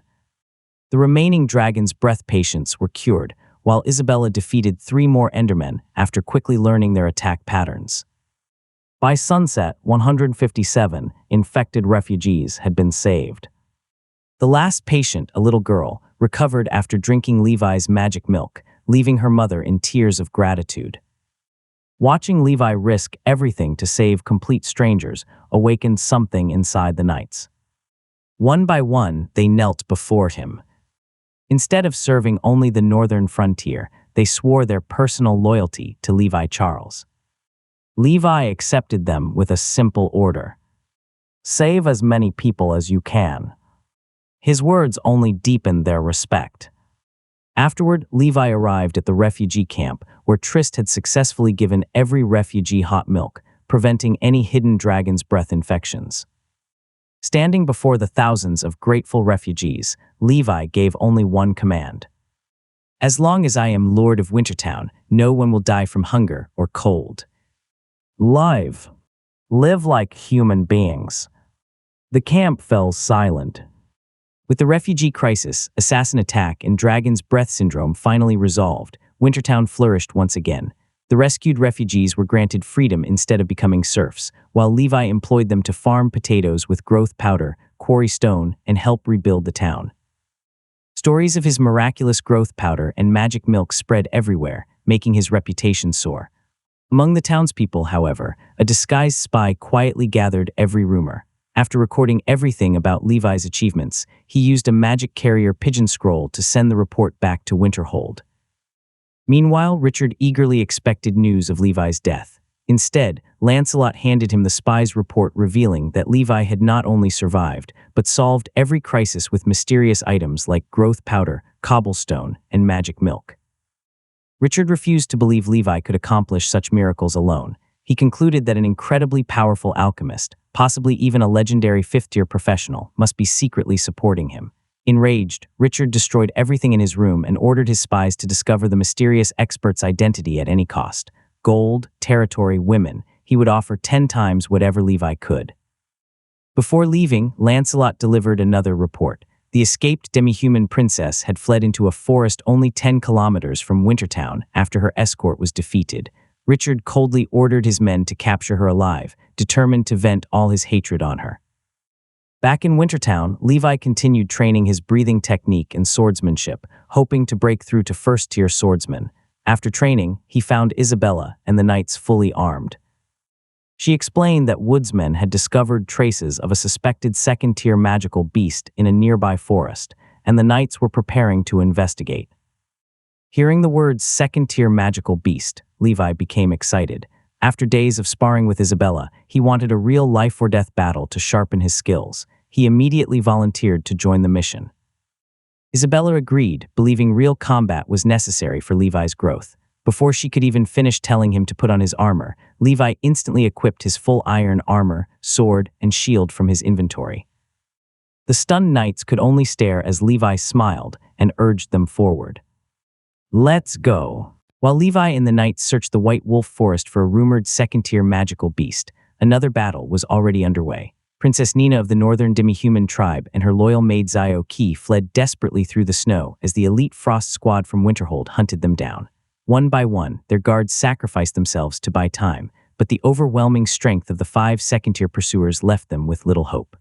The remaining Dragon's Breath patients were cured, while Isabella defeated 3 more Endermen after quickly learning their attack patterns. By sunset, 157 infected refugees had been saved. The last patient, a little girl, recovered after drinking Levi's magic milk, leaving her mother in tears of gratitude. Watching Levi risk everything to save complete strangers awakened something inside the knights. One by one, they knelt before him. Instead of serving only the northern frontier, they swore their personal loyalty to Levi Charles. Levi accepted them with a simple order: save as many people as you can. His words only deepened their respect. Afterward, Levi arrived at the refugee camp where Trist had successfully given every refugee hot milk, preventing any hidden Dragon's Breath infections. Standing before the thousands of grateful refugees, Levi gave only one command: as long as I am Lord of Wintertown, no one will die from hunger or cold. Live like human beings. The camp fell silent. With the refugee crisis, assassin attack, and Dragon's Breath syndrome finally resolved, Wintertown flourished once again. The rescued refugees were granted freedom instead of becoming serfs, while Levi employed them to farm potatoes with growth powder, quarry stone, and help rebuild the town. Stories of his miraculous growth powder and magic milk spread everywhere, making his reputation soar. Among the townspeople, however, a disguised spy quietly gathered every rumor. After recording everything about Levi's achievements, he used a magic carrier pigeon scroll to send the report back to Winterhold. Meanwhile, Richard eagerly expected news of Levi's death. Instead, Lancelot handed him the spy's report revealing that Levi had not only survived, but solved every crisis with mysterious items like growth powder, cobblestone, and magic milk. Richard refused to believe Levi could accomplish such miracles alone. He concluded that an incredibly powerful alchemist, possibly even a legendary 5th-tier professional, must be secretly supporting him. Enraged, Richard destroyed everything in his room and ordered his spies to discover the mysterious expert's identity at any cost. Gold, territory, women. He would offer 10 times whatever Levi could. Before leaving, Lancelot delivered another report. The escaped demi-human princess had fled into a forest only 10 kilometers from Wintertown after her escort was defeated. Richard coldly ordered his men to capture her alive, determined to vent all his hatred on her. Back in Wintertown, Levi continued training his breathing technique and swordsmanship, hoping to break through to 1st-tier swordsman. After training, he found Isabella and the knights fully armed. She explained that woodsmen had discovered traces of a suspected 2nd-tier magical beast in a nearby forest, and the knights were preparing to investigate. Hearing the words 2nd-tier magical beast, Levi became excited. After days of sparring with Isabella, he wanted a real life-or-death battle to sharpen his skills. He immediately volunteered to join the mission. Isabella agreed, believing real combat was necessary for Levi's growth. Before she could even finish telling him to put on his armor, Levi instantly equipped his full iron armor, sword, and shield from his inventory. The stunned knights could only stare as Levi smiled and urged them forward. Let's go. While Levi and the knights searched the White Wolf Forest for a rumored 2nd-tier magical beast, another battle was already underway. Princess Nina of the Northern Demi-Human tribe and her loyal maid Zio Ki fled desperately through the snow as the elite Frost squad from Winterhold hunted them down. One by one, their guards sacrificed themselves to buy time, but the overwhelming strength of the 5 2nd-tier pursuers left them with little hope.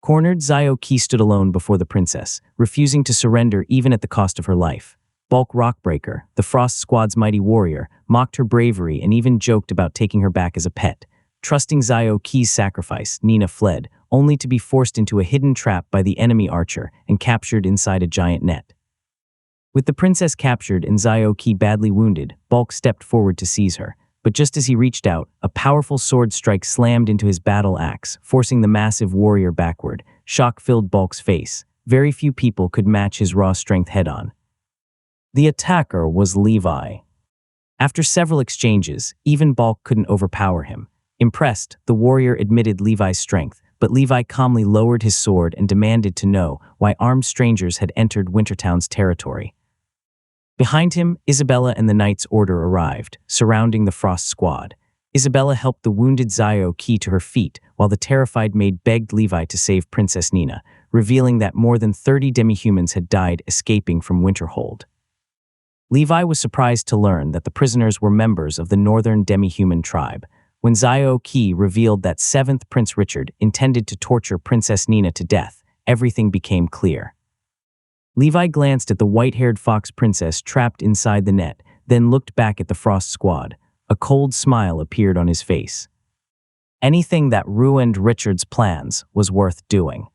Cornered, Zio Ki stood alone before the princess, refusing to surrender even at the cost of her life. Bulk Rockbreaker, the Frost squad's mighty warrior, mocked her bravery and even joked about taking her back as a pet. Trusting Zio Ki's sacrifice, Nina fled, only to be forced into a hidden trap by the enemy archer and captured inside a giant net. With the princess captured and Zio-Ki badly wounded, Bulk stepped forward to seize her. But just as he reached out, a powerful sword strike slammed into his battle axe, forcing the massive warrior backward. Shock filled Bulk's face. Very few people could match his raw strength head-on. The attacker was Levi. After several exchanges, even Bulk couldn't overpower him. Impressed, the warrior admitted Levi's strength, but Levi calmly lowered his sword and demanded to know why armed strangers had entered Wintertown's territory. Behind him, Isabella and the Knight's Order arrived, surrounding the Frost Squad. Isabella helped the wounded Zio-Ki to her feet, while the terrified maid begged Levi to save Princess Nina, revealing that more than 30 demi-humans had died escaping from Winterhold. Levi was surprised to learn that the prisoners were members of the northern demi-human tribe. When Zio-Ki revealed that 7th Prince Richard intended to torture Princess Nina to death, everything became clear. Levi glanced at the white-haired fox princess trapped inside the net, then looked back at the Frost Squad. A cold smile appeared on his face. Anything that ruined Richard's plans was worth doing.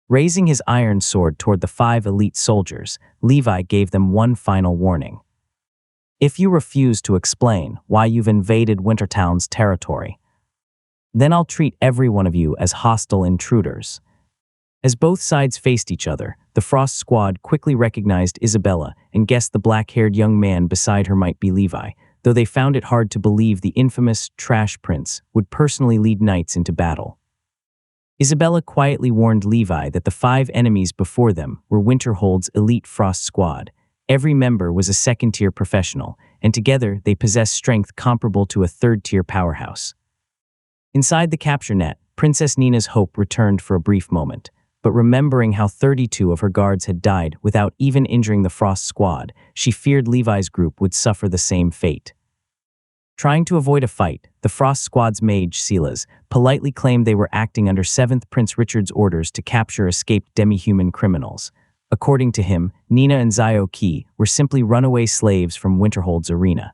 Raising his iron sword toward the 5 elite soldiers, Levi gave them one final warning. If you refuse to explain why you've invaded Wintertown's territory, then I'll treat every one of you as hostile intruders. As both sides faced each other, the Frost Squad quickly recognized Isabella and guessed the black-haired young man beside her might be Levi, though they found it hard to believe the infamous Trash Prince would personally lead knights into battle. Isabella quietly warned Levi that the 5 enemies before them were Winterhold's elite Frost Squad. Every member was a second-tier professional, and together they possessed strength comparable to a third-tier powerhouse. Inside the capture net, Princess Nina's hope returned for a brief moment. But remembering how 32 of her guards had died without even injuring the Frost Squad, she feared Levi's group would suffer the same fate. Trying to avoid a fight, the Frost Squad's mage, Silas, politely claimed they were acting under 7th Prince Richard's orders to capture escaped demi-human criminals. According to him, Nina and Zio-Ki were simply runaway slaves from Winterhold's arena.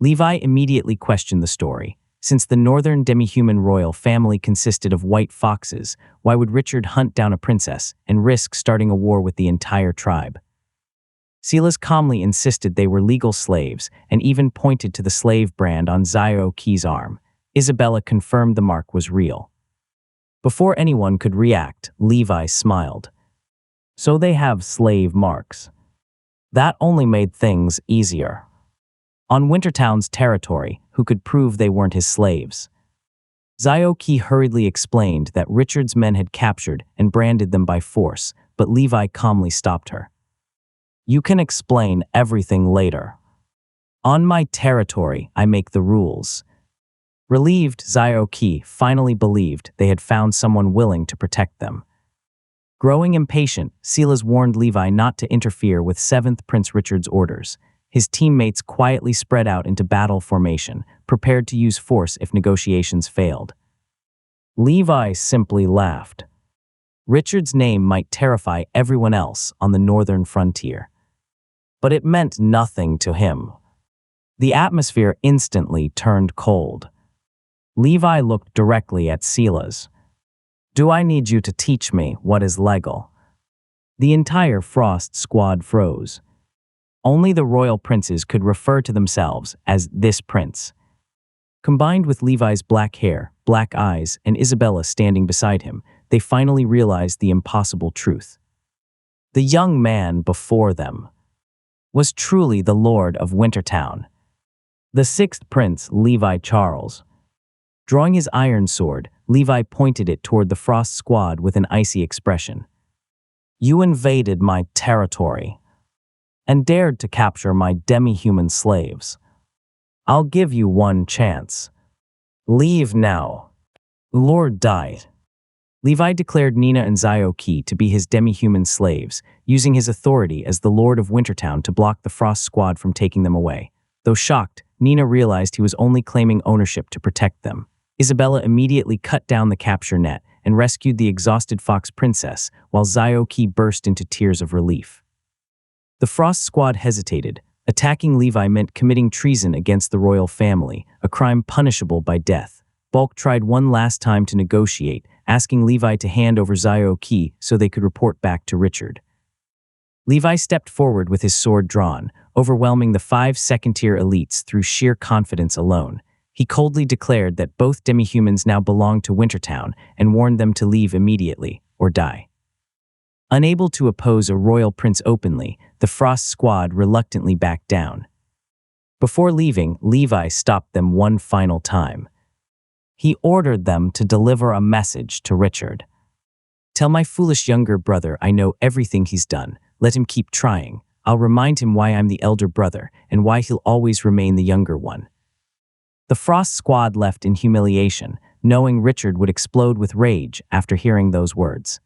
Levi immediately questioned the story. Since the northern demi-human royal family consisted of white foxes, why would Richard hunt down a princess and risk starting a war with the entire tribe? Silas calmly insisted they were legal slaves and even pointed to the slave brand on Zio-Ki's arm. Isabella confirmed the mark was real. Before anyone could react, Levi smiled. So they have slave marks. That only made things easier. On Wintertown's territory, who could prove they weren't his slaves? Zio-Ki hurriedly explained that Richard's men had captured and branded them by force, but Levi calmly stopped her. You can explain everything later. On my territory, I make the rules. Relieved, Zio-Ki finally believed they had found someone willing to protect them. Growing impatient, Silas warned Levi not to interfere with 7th Prince Richard's orders. His teammates quietly spread out into battle formation, prepared to use force if negotiations failed. Levi simply laughed. Richard's name might terrify everyone else on the northern frontier. But it meant nothing to him. The atmosphere instantly turned cold. Levi looked directly at Silas. Do I need you to teach me what is legal? The entire Frost Squad froze. Only the royal princes could refer to themselves as this prince. Combined with Levi's black hair, black eyes, and Isabella standing beside him, they finally realized the impossible truth. The young man before them was truly the Lord of Wintertown, the 6th Prince Levi Charles. Drawing his iron sword, Levi pointed it toward the Frost Squad with an icy expression. You invaded my territory and dared to capture my demi-human slaves. I'll give you one chance. Leave now. Lord died. Levi declared Nina and Zio-Ki to be his demi-human slaves, using his authority as the Lord of Wintertown to block the Frost Squad from taking them away. Though shocked, Nina realized he was only claiming ownership to protect them. Isabella immediately cut down the capture net and rescued the exhausted fox princess, while Zio-Ki burst into tears of relief. The Frost Squad hesitated. Attacking Levi meant committing treason against the royal family, a crime punishable by death. Bulk tried one last time to negotiate, asking Levi to hand over Zio-Ki so they could report back to Richard. Levi stepped forward with his sword drawn, overwhelming the 5 second-tier elites through sheer confidence alone. He coldly declared that both demi-humans now belonged to Wintertown and warned them to leave immediately or die. Unable to oppose a royal prince openly, the Frost squad reluctantly backed down. Before leaving, Levi stopped them one final time. He ordered them to deliver a message to Richard. "Tell my foolish younger brother I know everything he's done. Let him keep trying. I'll remind him why I'm the elder brother and why he'll always remain the younger one." The Frost squad left in humiliation, knowing Richard would explode with rage after hearing those words.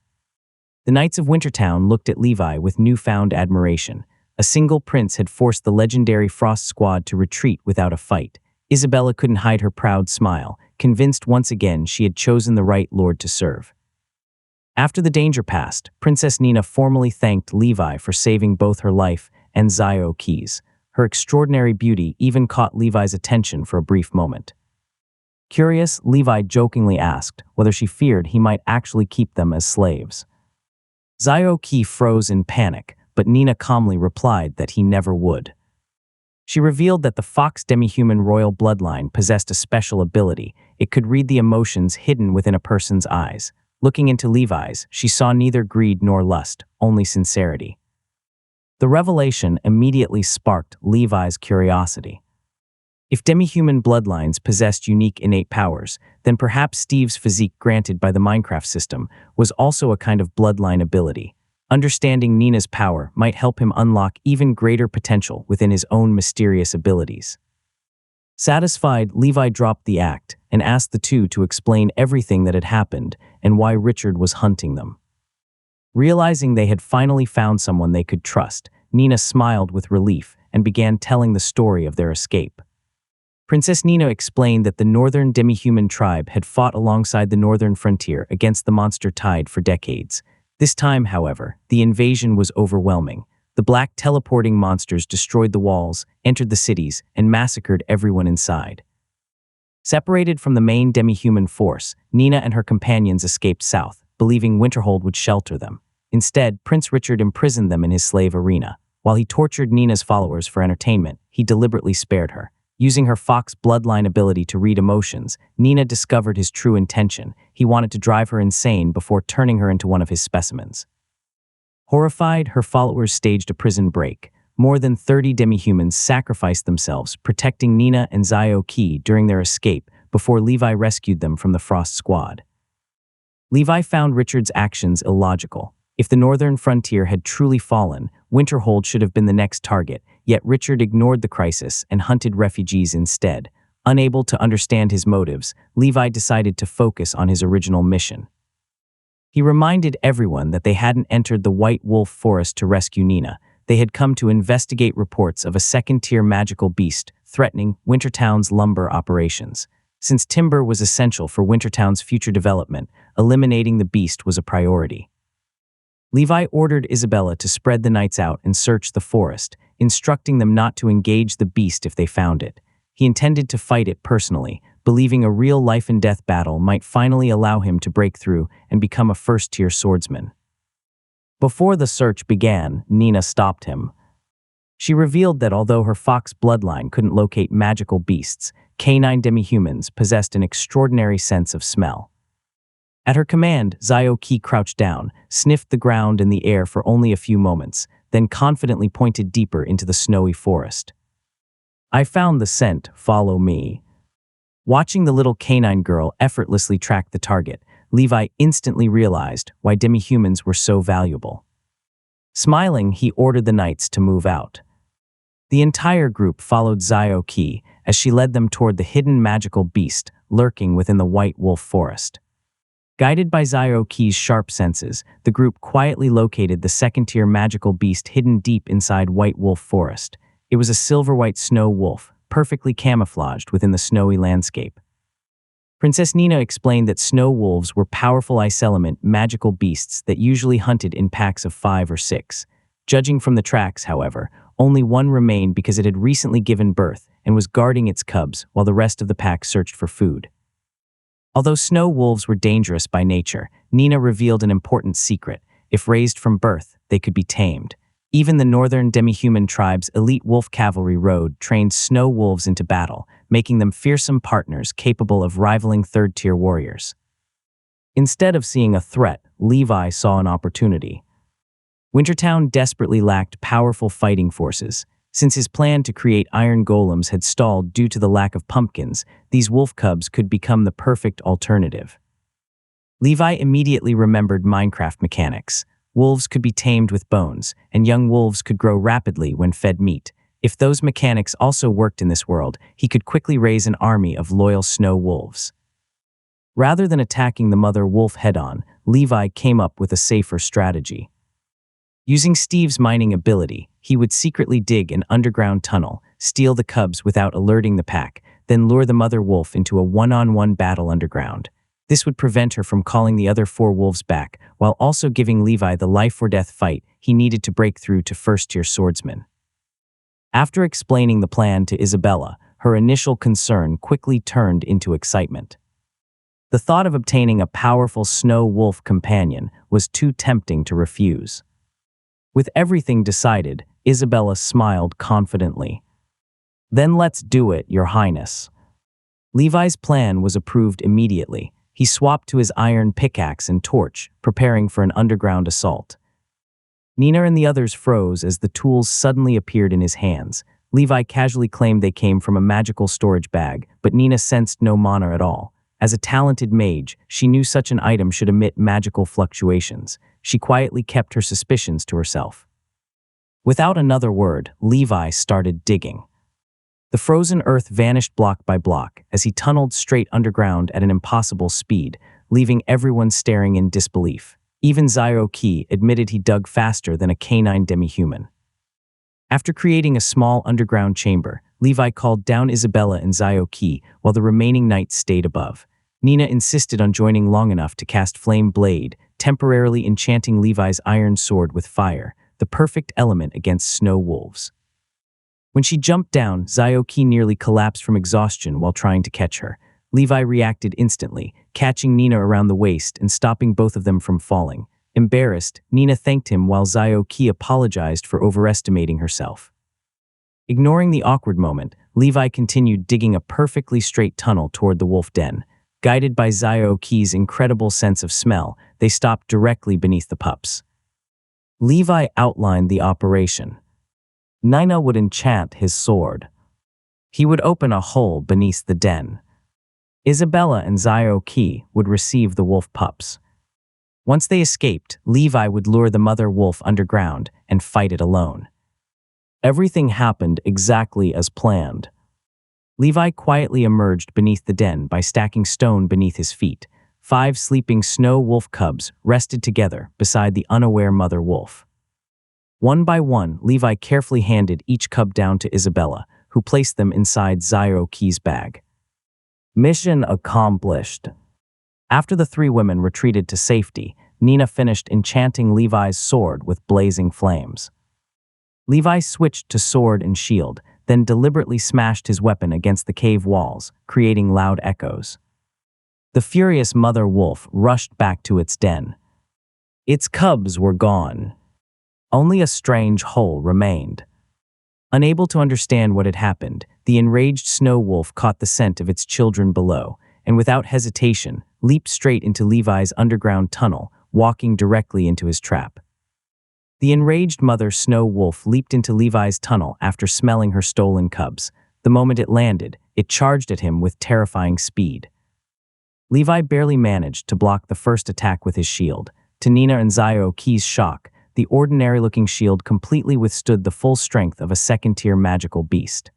The Knights of Wintertown looked at Levi with newfound admiration. A single prince had forced the legendary Frost squad to retreat without a fight. Isabella couldn't hide her proud smile, convinced once again she had chosen the right lord to serve. After the danger passed, Princess Nina formally thanked Levi for saving both her life and Zio Keys. Her extraordinary beauty even caught Levi's attention for a brief moment. Curious, Levi jokingly asked whether she feared he might actually keep them as slaves. Zio Key froze in panic, but Nina calmly replied that he never would. She revealed that the Fox demi-human royal bloodline possessed a special ability. It could read the emotions hidden within a person's eyes. Looking into Levi's, she saw neither greed nor lust, only sincerity. The revelation immediately sparked Levi's curiosity. If demi-human bloodlines possessed unique innate powers, then perhaps Steve's physique granted by the Minecraft system was also a kind of bloodline ability. Understanding Nina's power might help him unlock even greater potential within his own mysterious abilities. Satisfied, Levi dropped the act and asked the two to explain everything that had happened and why Richard was hunting them. Realizing they had finally found someone they could trust, Nina smiled with relief and began telling the story of their escape. Princess Nina explained that the northern demi-human tribe had fought alongside the northern frontier against the monster tide for decades. This time, however, the invasion was overwhelming. The black teleporting monsters destroyed the walls, entered the cities, and massacred everyone inside. Separated from the main demi-human force, Nina and her companions escaped south, believing Winterhold would shelter them. Instead, Prince Richard imprisoned them in his slave arena. While he tortured Nina's followers for entertainment, he deliberately spared her. Using her Fox bloodline ability to read emotions, Nina discovered his true intention. He wanted to drive her insane before turning her into one of his specimens. Horrified, her followers staged a prison break. More than 30 demi-humans sacrificed themselves, protecting Nina and Zio Key during their escape before Levi rescued them from the Frost squad. Levi found Richard's actions illogical. If the northern frontier had truly fallen, Winterhold should have been the next target, yet Richard ignored the crisis and hunted refugees instead. Unable to understand his motives, Levi decided to focus on his original mission. He reminded everyone that they hadn't entered the White Wolf Forest to rescue Nina. They had come to investigate reports of a second-tier magical beast threatening Wintertown's lumber operations. Since timber was essential for Wintertown's future development, eliminating the beast was a priority. Levi ordered Isabella to spread the knights out and search the forest, instructing them not to engage the beast if they found it. He intended to fight it personally, believing a real life-and-death battle might finally allow him to break through and become a first-tier swordsman. Before the search began, Nina stopped him. She revealed that although her Fox bloodline couldn't locate magical beasts, canine demi-humans possessed an extraordinary sense of smell. At her command, Zio Key crouched down, sniffed the ground and the air for only a few moments, then confidently pointed deeper into the snowy forest. "I found the scent, follow me." Watching the little canine girl effortlessly track the target, Levi instantly realized why demi-humans were so valuable. Smiling, he ordered the knights to move out. The entire group followed Zio Key as she led them toward the hidden magical beast lurking within the White Wolf Forest. Guided by Zio Key's sharp senses, the group quietly located the second-tier magical beast hidden deep inside White Wolf Forest. It was a silver-white snow wolf, perfectly camouflaged within the snowy landscape. Princess Nina explained that snow wolves were powerful ice-element magical beasts that usually hunted in packs of 5 or 6. Judging from the tracks, however, only one remained because it had recently given birth and was guarding its cubs while the rest of the pack searched for food. Although snow wolves were dangerous by nature, Nina revealed an important secret. If raised from birth, they could be tamed. Even the northern demi-human tribe's elite wolf cavalry rode trained snow wolves into battle, making them fearsome partners capable of rivaling third-tier warriors. Instead of seeing a threat, Levi saw an opportunity. Wintertown desperately lacked powerful fighting forces. Since his plan to create iron golems had stalled due to the lack of pumpkins, these wolf cubs could become the perfect alternative. Levi immediately remembered Minecraft mechanics. Wolves could be tamed with bones, and young wolves could grow rapidly when fed meat. If those mechanics also worked in this world, he could quickly raise an army of loyal snow wolves. Rather than attacking the mother wolf head-on, Levi came up with a safer strategy. Using Steve's mining ability, he would secretly dig an underground tunnel, steal the cubs without alerting the pack, then lure the mother wolf into a one-on-one battle underground. This would prevent her from calling the other 4 wolves back, while also giving Levi the life-or-death fight he needed to break through to first-tier swordsmen. After explaining the plan to Isabella, her initial concern quickly turned into excitement. The thought of obtaining a powerful snow wolf companion was too tempting to refuse. With everything decided, Isabella smiled confidently. "Then let's do it, Your Highness." Levi's plan was approved immediately. He swapped to his iron pickaxe and torch, preparing for an underground assault. Nina and the others froze as the tools suddenly appeared in his hands. Levi casually claimed they came from a magical storage bag, but Nina sensed no mana at all. As a talented mage, she knew such an item should emit magical fluctuations. She quietly kept her suspicions to herself. Without another word, Levi started digging. The frozen earth vanished block by block as he tunneled straight underground at an impossible speed, leaving everyone staring in disbelief. Even Zio-Ki admitted he dug faster than a canine demi-human. After creating a small underground chamber, Levi called down Isabella and Zio-Ki while the remaining knights stayed above. Nina insisted on joining long enough to cast Flame Blade, temporarily enchanting Levi's iron sword with fire, the perfect element against snow wolves. When she jumped down, Zio-Ki nearly collapsed from exhaustion while trying to catch her. Levi reacted instantly, catching Nina around the waist and stopping both of them from falling. Embarrassed, Nina thanked him while Zio-Ki apologized for overestimating herself. Ignoring the awkward moment, Levi continued digging a perfectly straight tunnel toward the wolf den. Guided by Zio-Ki's incredible sense of smell, they stopped directly beneath the pups. Levi outlined the operation. Nina would enchant his sword. He would open a hole beneath the den. Isabella and Zio-Ki would receive the wolf pups. Once they escaped, Levi would lure the mother wolf underground and fight it alone. Everything happened exactly as planned. Levi quietly emerged beneath the den by stacking stone beneath his feet. 5 sleeping snow wolf cubs rested together beside the unaware mother wolf. One by one, Levi carefully handed each cub down to Isabella, who placed them inside Zio-Ki's bag. Mission accomplished. After the 3 women retreated to safety, Nina finished enchanting Levi's sword with blazing flames. Levi switched to sword and shield, then deliberately smashed his weapon against the cave walls, creating loud echoes. The furious mother wolf rushed back to its den. Its cubs were gone. Only a strange hole remained. Unable to understand what had happened, the enraged snow wolf caught the scent of its children below, and without hesitation, leaped straight into Levi's underground tunnel, walking directly into his trap. The enraged mother snow wolf leaped into Levi's tunnel after smelling her stolen cubs. The moment it landed, it charged at him with terrifying speed. Levi barely managed to block the first attack with his shield. To Nina and Zio-Ki's shock, the ordinary-looking shield completely withstood the full strength of a second-tier magical beast.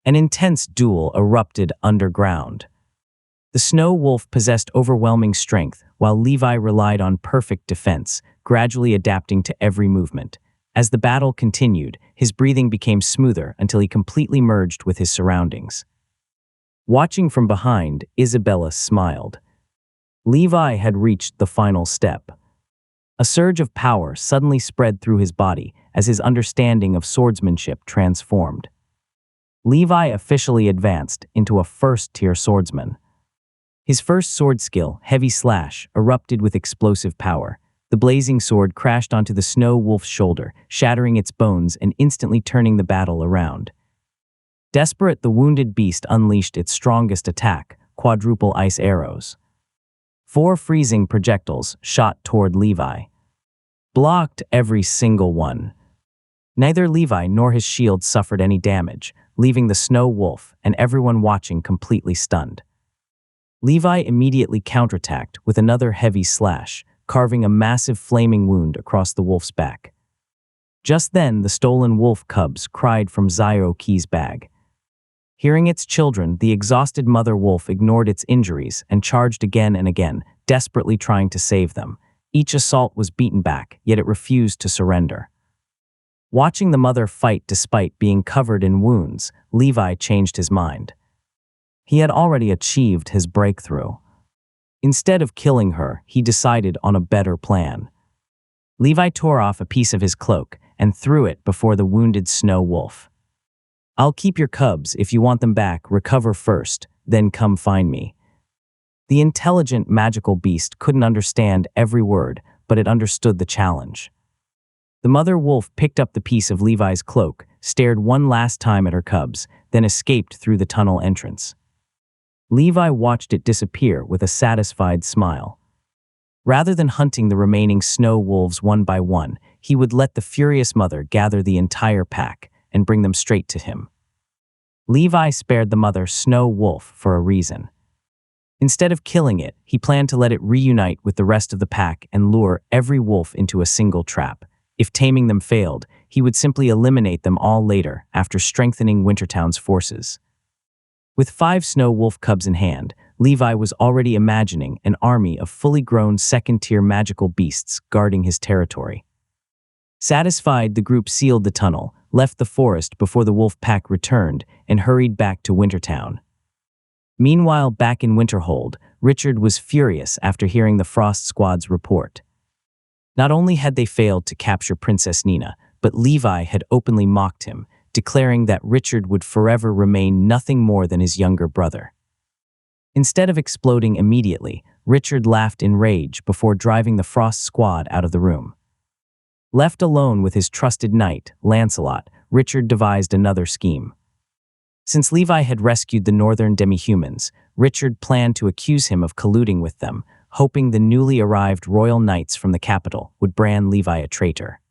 An intense duel erupted underground. The snow wolf possessed overwhelming strength, while Levi relied on perfect defense, gradually adapting to every movement. As the battle continued, his breathing became smoother until he completely merged with his surroundings. Watching from behind, Isabella smiled. Levi had reached the final step. A surge of power suddenly spread through his body as his understanding of swordsmanship transformed. Levi officially advanced into a first-tier swordsman. His first sword skill, Heavy Slash, erupted with explosive power. The blazing sword crashed onto the snow wolf's shoulder, shattering its bones and instantly turning the battle around. Desperate, the wounded beast unleashed its strongest attack, quadruple ice arrows. 4 freezing projectiles shot toward Levi. Blocked every single one. Neither Levi nor his shield suffered any damage, leaving the snow wolf and everyone watching completely stunned. Levi immediately counterattacked with another heavy slash, carving a massive flaming wound across the wolf's back. Just then, the stolen wolf cubs cried from Zio-Ki's bag. Hearing its children, the exhausted mother wolf ignored its injuries and charged again and again, desperately trying to save them. Each assault was beaten back, yet it refused to surrender. Watching the mother fight despite being covered in wounds, Levi changed his mind. He had already achieved his breakthrough. Instead of killing her, he decided on a better plan. Levi tore off a piece of his cloak and threw it before the wounded snow wolf. "I'll keep your cubs. If you want them back, recover first, then come find me." The intelligent, magical beast couldn't understand every word, but it understood the challenge. The mother wolf picked up the piece of Levi's cloak, stared one last time at her cubs, then escaped through the tunnel entrance. Levi watched it disappear with a satisfied smile. Rather than hunting the remaining snow wolves one by one, he would let the furious mother gather the entire pack and bring them straight to him. Levi spared the mother snow wolf for a reason. Instead of killing it, he planned to let it reunite with the rest of the pack and lure every wolf into a single trap. If taming them failed, he would simply eliminate them all later after strengthening Wintertown's forces. With 5 snow wolf cubs in hand, Levi was already imagining an army of fully grown second-tier magical beasts guarding his territory. Satisfied, the group sealed the tunnel, left the forest before the wolf pack returned, and hurried back to Wintertown. Meanwhile, back in Winterhold, Richard was furious after hearing the Frost Squad's report. Not only had they failed to capture Princess Nina, but Levi had openly mocked him, declaring that Richard would forever remain nothing more than his younger brother. Instead of exploding immediately, Richard laughed in rage before driving the Frost Squad out of the room. Left alone with his trusted knight, Lancelot, Richard devised another scheme. Since Levi had rescued the northern demi-humans, Richard planned to accuse him of colluding with them, hoping the newly arrived royal knights from the capital would brand Levi a traitor.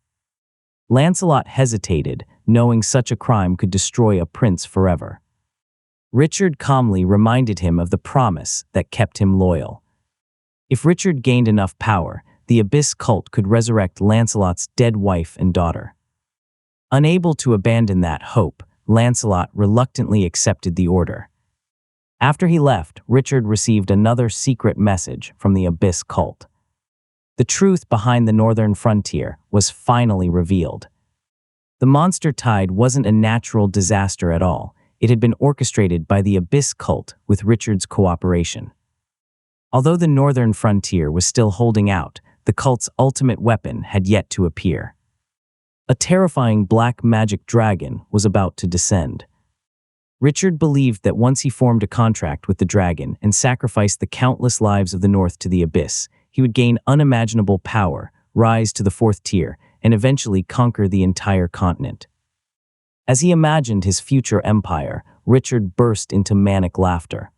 Lancelot hesitated, knowing such a crime could destroy a prince forever. Richard calmly reminded him of the promise that kept him loyal. If Richard gained enough power, the Abyss cult could resurrect Lancelot's dead wife and daughter. Unable to abandon that hope, Lancelot reluctantly accepted the order. After he left, Richard received another secret message from the Abyss cult. The truth behind the northern frontier was finally revealed. The monster tide wasn't a natural disaster at all. It had been orchestrated by the Abyss cult with Richard's cooperation. Although the northern frontier was still holding out, the cult's ultimate weapon had yet to appear. A terrifying black magic dragon was about to descend. Richard believed that once he formed a contract with the dragon and sacrificed the countless lives of the North to the Abyss, he would gain unimaginable power, rise to the 4th tier, and eventually conquer the entire continent. As he imagined his future empire, Richard burst into manic laughter.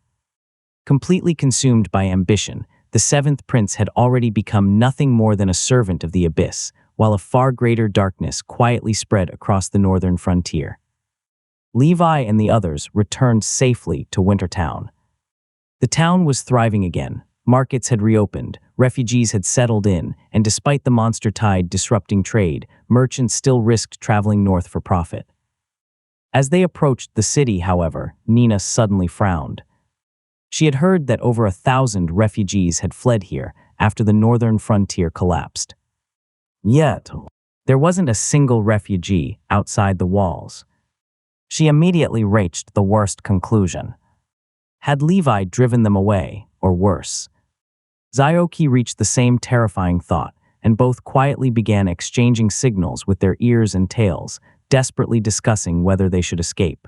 Completely consumed by ambition, the 7th prince had already become nothing more than a servant of the Abyss, while a far greater darkness quietly spread across the northern frontier. Levi and the others returned safely to Wintertown. The town was thriving again. Markets had reopened, refugees had settled in, and despite the monster tide disrupting trade, merchants still risked traveling north for profit. As they approached the city, however, Nina suddenly frowned. She had heard that over 1,000 refugees had fled here after the northern frontier collapsed. Yet, there wasn't a single refugee outside the walls. She immediately reached the worst conclusion. Had Levi driven them away, or worse? Zio-Ki reached the same terrifying thought, and both quietly began exchanging signals with their ears and tails, desperately discussing whether they should escape.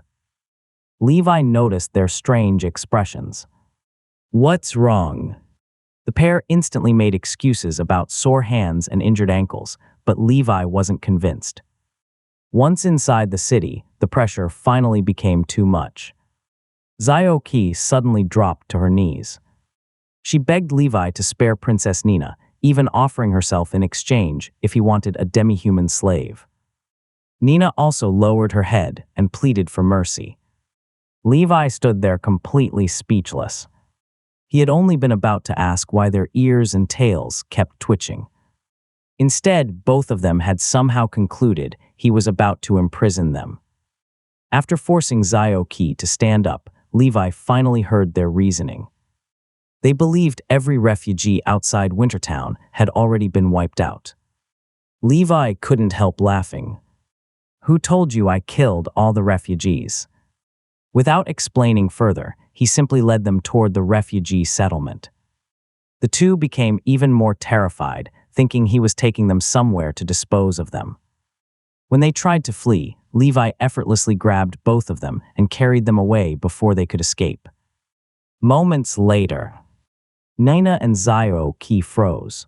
Levi noticed their strange expressions. "What's wrong?" The pair instantly made excuses about sore hands and injured ankles, but Levi wasn't convinced. Once inside the city, the pressure finally became too much. Zio-Ki suddenly dropped to her knees. She begged Levi to spare Princess Nina, even offering herself in exchange if he wanted a demi-human slave. Nina also lowered her head and pleaded for mercy. Levi stood there completely speechless. He had only been about to ask why their ears and tails kept twitching. Instead, both of them had somehow concluded he was about to imprison them. After forcing Zio-Ki to stand up, Levi finally heard their reasoning. They believed every refugee outside Wintertown had already been wiped out. Levi couldn't help laughing. "Who told you I killed all the refugees?" Without explaining further, he simply led them toward the refugee settlement. The two became even more terrified, thinking he was taking them somewhere to dispose of them. When they tried to flee, Levi effortlessly grabbed both of them and carried them away before they could escape. Moments later, Nina and Zio-Ki froze.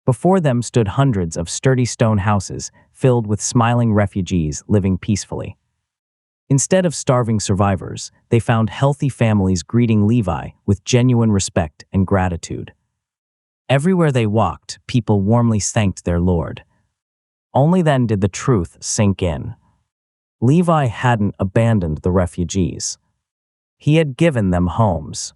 Before them stood hundreds of sturdy stone houses filled with smiling refugees living peacefully. Instead of starving survivors, they found healthy families greeting Levi with genuine respect and gratitude. Everywhere they walked, people warmly thanked their lord. Only then did the truth sink in. Levi hadn't abandoned the refugees. He had given them homes.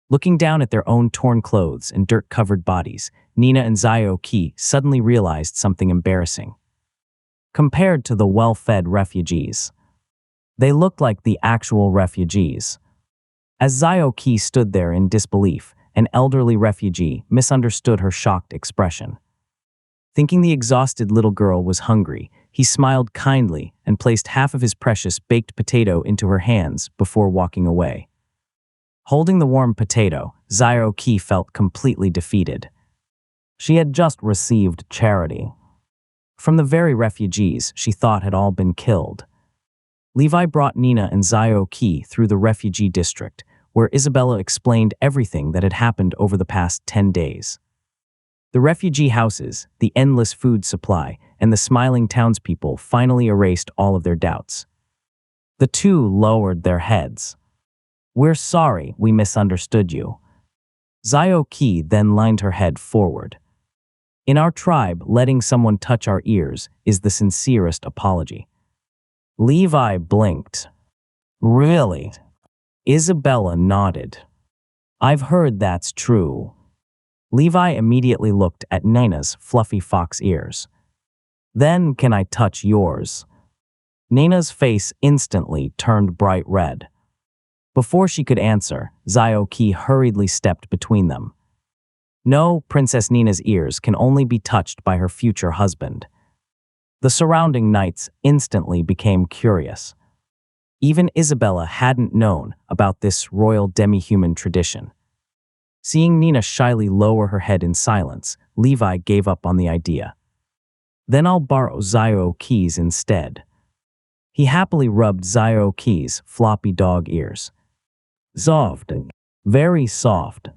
Looking down at their own torn clothes and dirt-covered bodies, Nina and Zio-Ki suddenly realized something embarrassing. Compared to the well-fed refugees, they looked like the actual refugees. As Zio-Ki stood there in disbelief, an elderly refugee misunderstood her shocked expression. Thinking the exhausted little girl was hungry, he smiled kindly and placed half of his precious baked potato into her hands before walking away. Holding the warm potato, Zio-Ki felt completely defeated. She had just received charity from the very refugees she thought had all been killed. Levi brought Nina and Zio-Ki through the refugee district, where Isabella explained everything that had happened over the past 10 days. The refugee houses, the endless food supply, and the smiling townspeople finally erased all of their doubts. The two lowered their heads. "We're sorry we misunderstood you." Zio-Ki then leaned her head forward. "In our tribe, letting someone touch our ears is the sincerest apology." Levi blinked. "Really?" Isabella nodded. "I've heard that's true." Levi immediately looked at Nina's fluffy fox ears. "Then can I touch yours?" Nina's face instantly turned bright red. Before she could answer, Zio-Ki hurriedly stepped between them. "No, Princess Nina's ears can only be touched by her future husband." The surrounding knights instantly became curious. Even Isabella hadn't known about this royal demi-human tradition. Seeing Nina shyly lower her head in silence, Levi gave up on the idea. "Then I'll borrow Zio-Ki's instead." He happily rubbed Zio-Ki's floppy dog ears. Soft, very soft.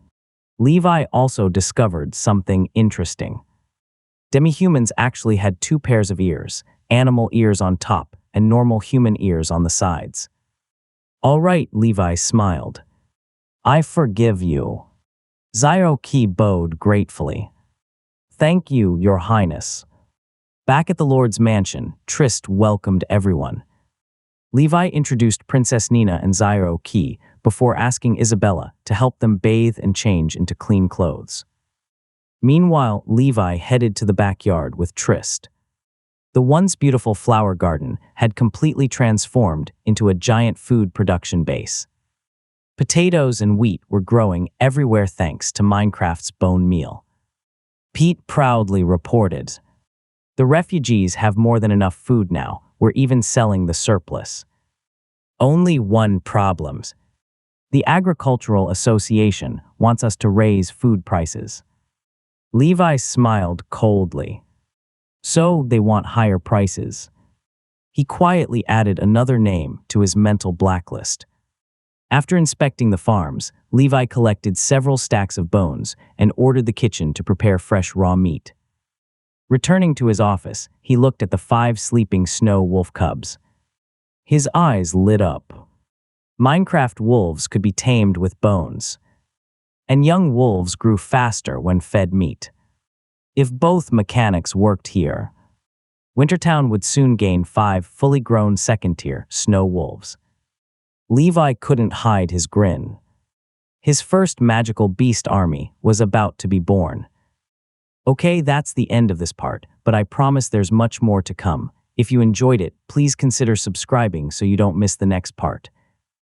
Levi also discovered something interesting. Demi-humans actually had two pairs of ears, animal ears on top and normal human ears on the sides. "All right," Levi smiled. "I forgive you." Zio-Ki bowed gratefully. "Thank you, Your Highness." Back at the Lord's mansion, Trist welcomed everyone. Levi introduced Princess Nina and Zio-Ki before asking Isabella to help them bathe and change into clean clothes. Meanwhile, Levi headed to the backyard with Trist. The once beautiful flower garden had completely transformed into a giant food production base. Potatoes and wheat were growing everywhere thanks to Minecraft's bone meal. Pete proudly reported, "The refugees have more than enough food now. We're even selling the surplus. Only one problem. The Agricultural Association wants us to raise food prices." Levi smiled coldly. "So they want higher prices." He quietly added another name to his mental blacklist. After inspecting the farms, Levi collected several stacks of bones and ordered the kitchen to prepare fresh raw meat. Returning to his office, he looked at the 5 sleeping snow wolf cubs. His eyes lit up. Minecraft wolves could be tamed with bones, and young wolves grew faster when fed meat. If both mechanics worked here, Wintertown would soon gain 5 fully grown second-tier snow wolves. Levi couldn't hide his grin. His first magical beast army was about to be born. Okay, that's the end of this part, but I promise there's much more to come. If you enjoyed it, please consider subscribing so you don't miss the next part.